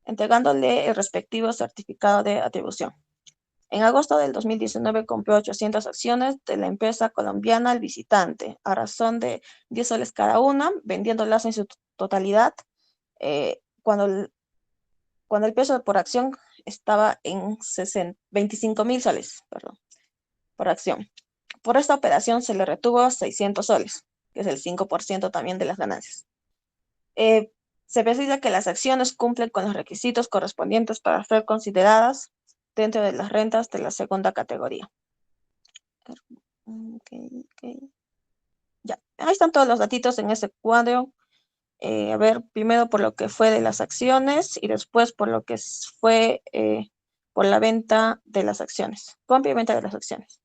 entregándole el respectivo certificado de atribución. En agosto del 2019 compró 800 acciones de la empresa colombiana El Visitante, a razón de 10 soles cada una, vendiéndolas en su totalidad cuando el precio por acción estaba en 25.000 soles, por acción. Por esta operación se le retuvo 600 soles. que es el 5% también de las ganancias. Se precisa que las acciones cumplen con los requisitos correspondientes para ser consideradas dentro de las rentas de la segunda categoría. Ya, ahí están todos los datitos en ese cuadro. A ver, primero por lo que fue de las acciones y después por lo que fue por la venta de las acciones, compra y venta de las acciones.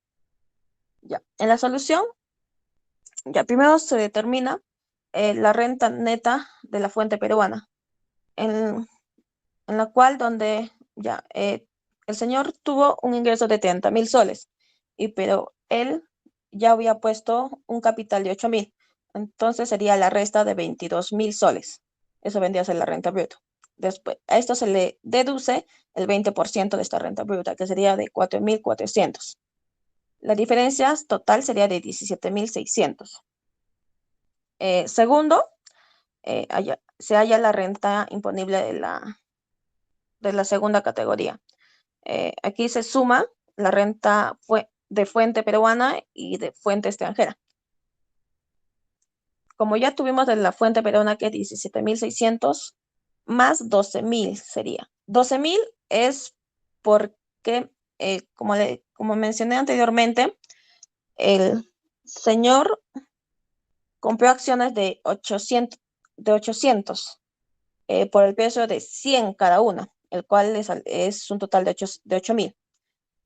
Ya, en la solución, ya primero se determina la renta neta de la fuente peruana, en la cual donde ya el señor tuvo un ingreso de 30.000 soles, pero él ya había puesto un capital de 8.000, entonces sería la resta de 22.000 soles. Eso vendría a ser la renta bruta. Después, a esto se le deduce el 20% de esta renta bruta, que sería de 4.400. La diferencia total sería de 17.600. Segundo, se halla la renta imponible de la segunda categoría. Aquí se suma la renta de fuente peruana y de fuente extranjera. Como ya tuvimos de la fuente peruana, que es 17.600, más 12.000 sería. 12.000 es porque, como mencioné anteriormente, el señor compró acciones de 800 por el precio de 100 cada una, el cual es un total de 8.000,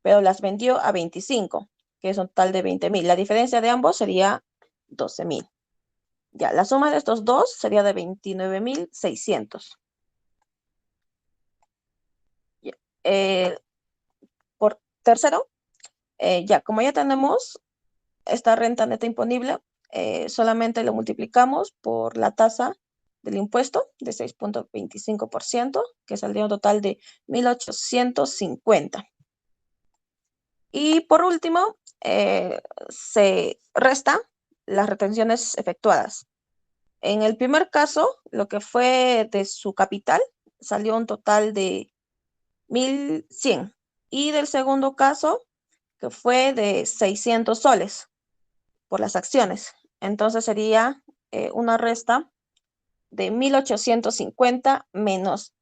pero las vendió a 25, que es un total de 20.000. La diferencia de ambos sería 12.000. Ya, la suma de estos dos sería de 29.600. Por tercero, ya, como ya tenemos esta renta neta imponible, solamente lo multiplicamos por la tasa del impuesto de 6.25%, que saldría un total de 1.850. Y por último, se resta las retenciones efectuadas. En el primer caso, lo que fue de su capital, salió un total de 1.100. Y del segundo caso, que fue de 600 soles por las acciones. Entonces sería una resta de 1.850 menos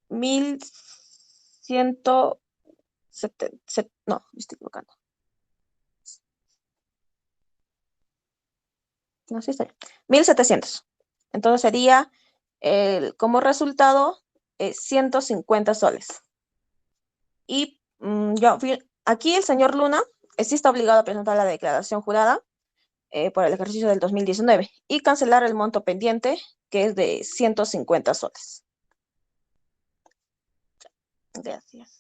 1.100, no, me estoy equivocando. No, sí está bien. 1.700. Entonces sería como resultado 150 soles. Y aquí el señor Luna sí está obligado a presentar la declaración jurada por el ejercicio del 2019 y cancelar el monto pendiente, que es de 150 soles. Gracias.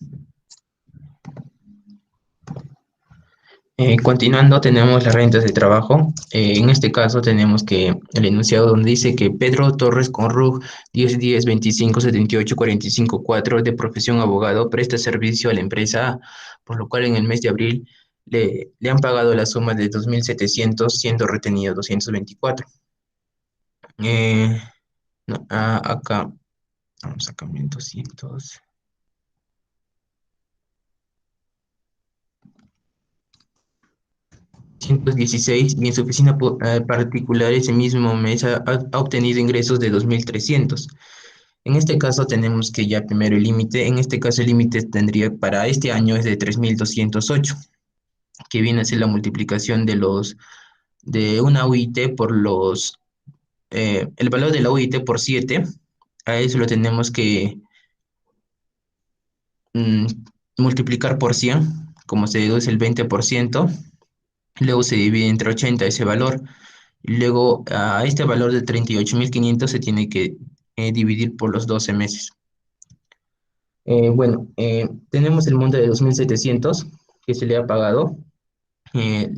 Continuando, tenemos las rentas de trabajo. En este caso tenemos que el enunciado donde dice que Pedro Torres Conrug 1010 25 78 45 4 de profesión abogado presta servicio a la empresa A, por lo cual en el mes de abril le han pagado la suma de 2.700, siendo retenido 224. Acá vamos a cambiar 200. 116, y en su oficina particular ese mismo mes ha obtenido ingresos de 2.300. En este caso tenemos que ya primero el límite, en este caso el límite tendría para este año es de 3.208, que viene a ser la multiplicación de una UIT por el valor de la UIT por 7, a eso lo tenemos que multiplicar por 100, como se deduce el 20%, luego se divide entre 80 ese valor. Luego, a este valor de 38.500 se tiene que dividir por los 12 meses. Tenemos el monto de 2.700 que se le ha pagado. Se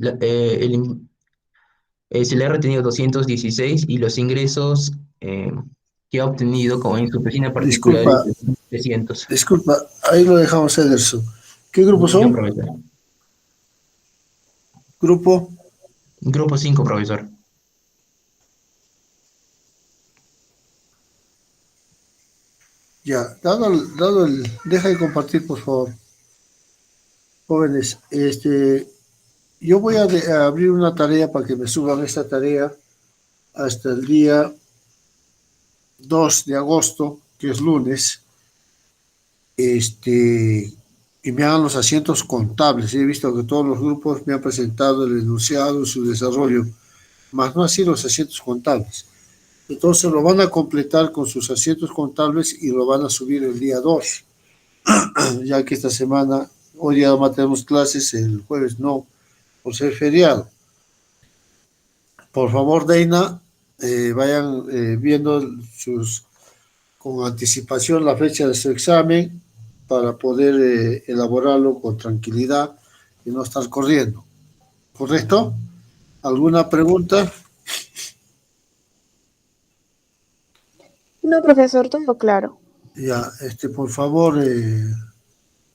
le ha retenido 216 y los ingresos que ha obtenido como en su oficina particular Disculpa, es de 300. disculpa, ahí lo dejamos, Ederson. ¿Qué grupos Ya, son? profesor. Grupo. Grupo 5, profesor. Ya, deja de compartir, por favor. Jóvenes, Yo voy a abrir una tarea para que me suban esta tarea hasta el día 2 de agosto, que es lunes, y me hagan los asientos contables. He visto que todos los grupos me han presentado el enunciado, su desarrollo, más no así los asientos contables. Entonces lo van a completar con sus asientos contables y lo van a subir el día 2, ya que esta semana, hoy ya no tenemos clases, el jueves no, por ser feriado. Por favor, Deina, vayan viendo con anticipación la fecha de su examen para poder elaborarlo con tranquilidad y no estar corriendo. ¿Correcto? ¿Alguna pregunta? No, profesor, todo claro. Ya, por favor,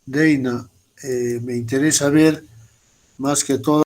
Deina, me interesa ver más que todo